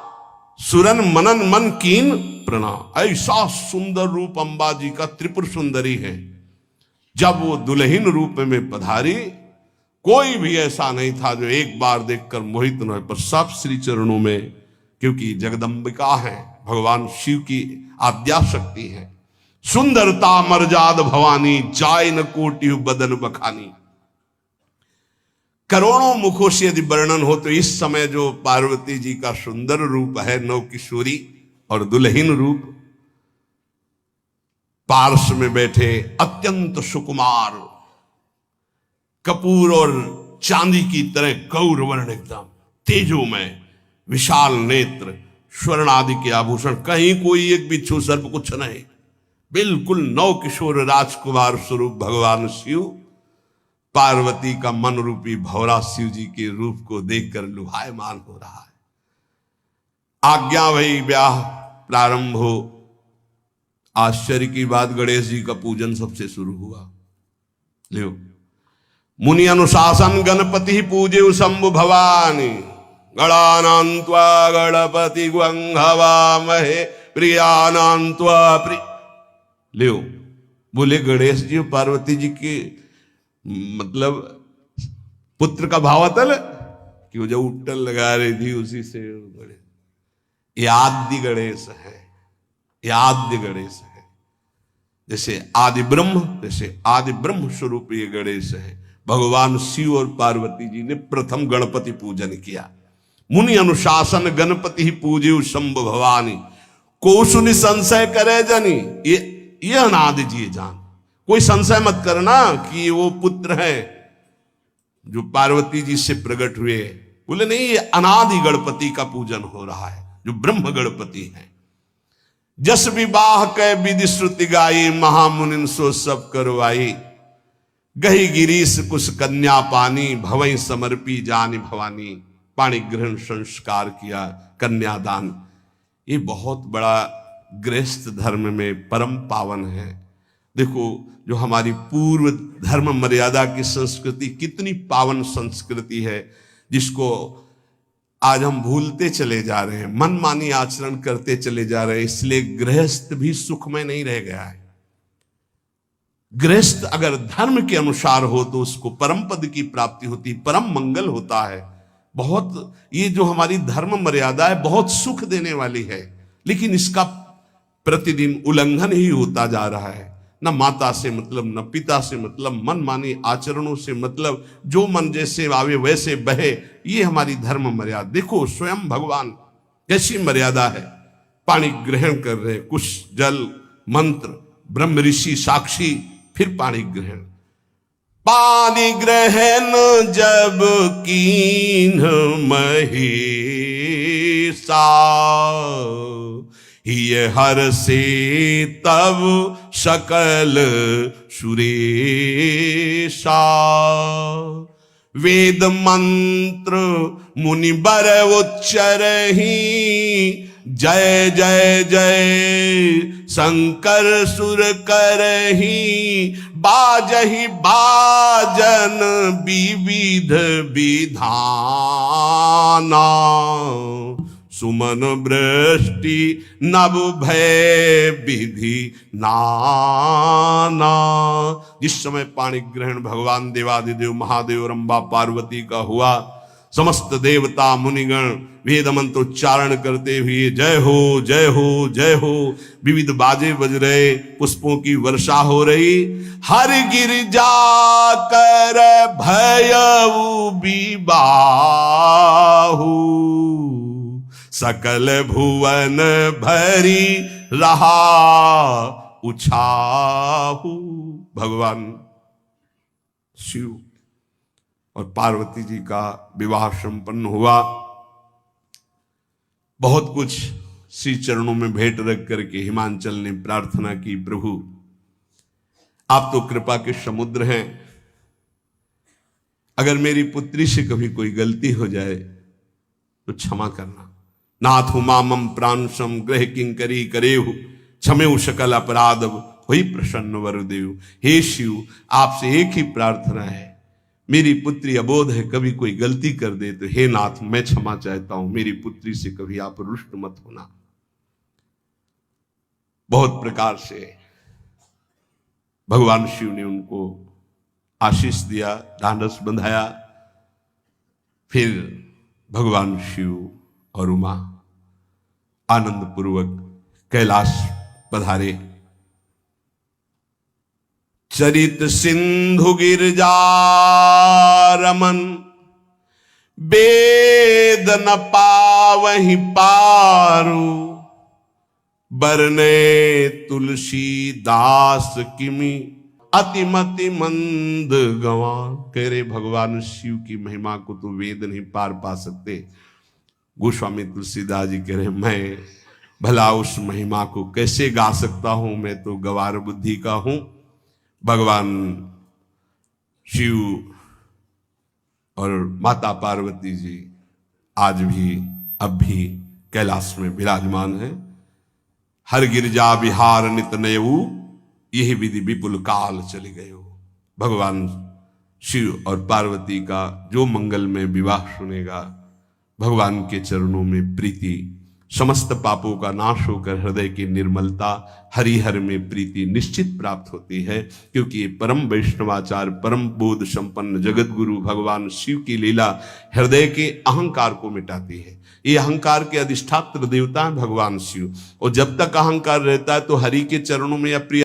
Speaker 1: सुरन मनन मन कीन प्रणाम। ऐसा सुंदर रूप अंबा जी का त्रिपुर सुंदरी है। जब वो दुल्हन रूप में पधारी, कोई भी ऐसा नहीं था जो एक बार देखकर मोहित न हो, पर सब श्री चरणों में, क्योंकि जगदंबिका है, भगवान शिव की आद्या शक्ति है। सुंदरता मर्जाद भवानी, जाय न कोटि बदन बखानी। करोड़ों मुखों से यदि वर्णन हो तो इस समय जो पार्वती जी का सुंदर रूप है, नव किशोरी और दुल्हन रूप, पार्श्व में बैठे अत्यंत सुकुमार, कपूर और चांदी की तरह गौर वर्ण, एकदम तेजोमय, विशाल नेत्र, स्वर्ण आदि के आभूषण, कहीं कोई एक बिच्छू सर्प कुछ नहीं, बिल्कुल नव किशोर राजकुमार स्वरूप भगवान शिव। पार्वती का मन रूपी भौरा शिव जी के रूप को देखकर लुभायमान हो रहा है। आज्ञा भई, ब्याह प्रारंभ हो। आश्चर्य की बात, गणेश जी का पूजन सबसे शुरू हुआ। लियो, मुनि अनुशासन गणपति पूजे शंभु भवानी, गणानान्त्वा गणपति ग्वंघवामहे प्रियानान्त्वा प्रिय। लियो, बोले गणेश जी और पार्वती जी के मतलब पुत्र का भावातल कि वो जो उट्टल लगा रही थी उसी से गणेश, ये आदि गणेश है, ये आद्य गणेश है। जैसे आदि ब्रह्म, जैसे आदि ब्रह्म स्वरूप ये गणेश है। भगवान शिव और पार्वती जी ने प्रथम गणपति पूजन किया। मुनि अनुशासन गणपति ही पूजे शंभु भवानी, को सुनि संशय करे जनी। ये अनादि जी जान, कोई संशय मत करना कि वो पुत्र है जो पार्वती जी से प्रकट हुए। बोले नहीं, ये अनादि गणपति का पूजन हो रहा है, जो ब्रह्म गणपति है। जस विवाह कै विधि श्रुति गाई, महामुनिन सो सब करवाई। गही गिरीश कुश कन्या पानी, भवई समर्पी जानी भवानी। पाणी ग्रहण संस्कार किया, कन्यादान। ये बहुत बड़ा गृहस्थ धर्म में परम पावन है। देखो, जो हमारी पूर्व धर्म मर्यादा की संस्कृति कितनी पावन संस्कृति है, जिसको आज हम भूलते चले जा रहे हैं, मनमानी आचरण करते चले जा रहे हैं। इसलिए गृहस्थ भी सुखमय नहीं रह गया है। गृहस्थ अगर धर्म के अनुसार हो तो उसको परम पद की प्राप्ति होती, परम मंगल होता है। बहुत ये जो हमारी धर्म मर्यादा है बहुत सुख देने वाली है, लेकिन इसका प्रतिदिन उल्लंघन ही होता जा रहा है। न माता से मतलब, न पिता से मतलब, मनमानी आचरणों से मतलब, जो मन जैसे आवे वैसे बहे, ये हमारी धर्म मर्यादा। देखो स्वयं भगवान कैसी मर्यादा है, पानी ग्रहण कर रहे, कुछ जल मंत्र, ब्रह्म ऋषि साक्षी, फिर पानी ग्रहण। पानी ग्रहण जब कीन महेशा, ये हर से तब सकल सुरेशा। वेद मंत्र मुनि बर उच्चरहि, जय जय जय शंकर सुर करहि। बाजहि बाजन विविध विधाना, सुमन वृष्टि नभ भय विधि नाना। जिस समय पाणी ग्रहण भगवान देवादिदेव महादेव और अम्बा पार्वती का हुआ, समस्त देवता मुनिगण वेद मंत्रोच्चारण करते हुए जय हो जय हो जय हो, विविध बाजे बज रहे, पुष्पों की वर्षा हो रही। हर गिरजा कर भयउ विबाहु, सकल भुवन भरी रहा उछाहु। भगवान शिव और पार्वती जी का विवाह संपन्न हुआ। बहुत कुछ श्री चरणों में भेंट रख करके हिमांचल ने प्रार्थना की, प्रभु आप तो कृपा के समुद्र हैं, अगर मेरी पुत्री से कभी कोई गलती हो जाए तो क्षमा करना। नाथ मामम प्रांशम ग्रह किंकरी करेहु, क्षमेउ सकल अपराध हुई प्रसन्न वरुदेव। हे शिव, आपसे एक ही प्रार्थना है, मेरी पुत्री अबोध है, कभी कोई गलती कर दे तो हे नाथ मैं क्षमा चाहता हूं, मेरी पुत्री से कभी आप रुष्ट मत होना। बहुत प्रकार से भगवान शिव ने उनको आशीष दिया, ढांढस बंधाया। फिर भगवान शिव और उमा आनंद पूर्वक कैलाश पधारे। चरित सिंधु गिरजा रमन, वेद न पावहि पारु, बरने तुलसी दास किमि अतिमति मंद गवा। कह रहे भगवान शिव की महिमा को तो वेद नहीं पार पा सकते। गोस्वामी तुलसीदास जी कह रहे मैं भला उस महिमा को कैसे गा सकता हूं, मैं तो गवार बुद्धि का हूं। भगवान शिव और माता पार्वती जी आज भी अब भी कैलाश में विराजमान है। हर गिरजा विहार नित नयऊ, यही विधि विपुल काल चले गए हो। भगवान शिव और पार्वती का जो मंगल में विवाह सुनेगा, भगवान के चरणों में प्रीति, समस्त पापों का नाश होकर हृदय की निर्मलता, हरिहर में प्रीति निश्चित प्राप्त होती है। क्योंकि ये परम वैष्णवाचार, परम बोध संपन्न जगत गुरु भगवान शिव की लीला हृदय के अहंकार को मिटाती है। ये अहंकार के अधिष्ठात्र देवता है भगवान शिव, और जब तक अहंकार रहता है तो हरि के चरणों में या प्रिय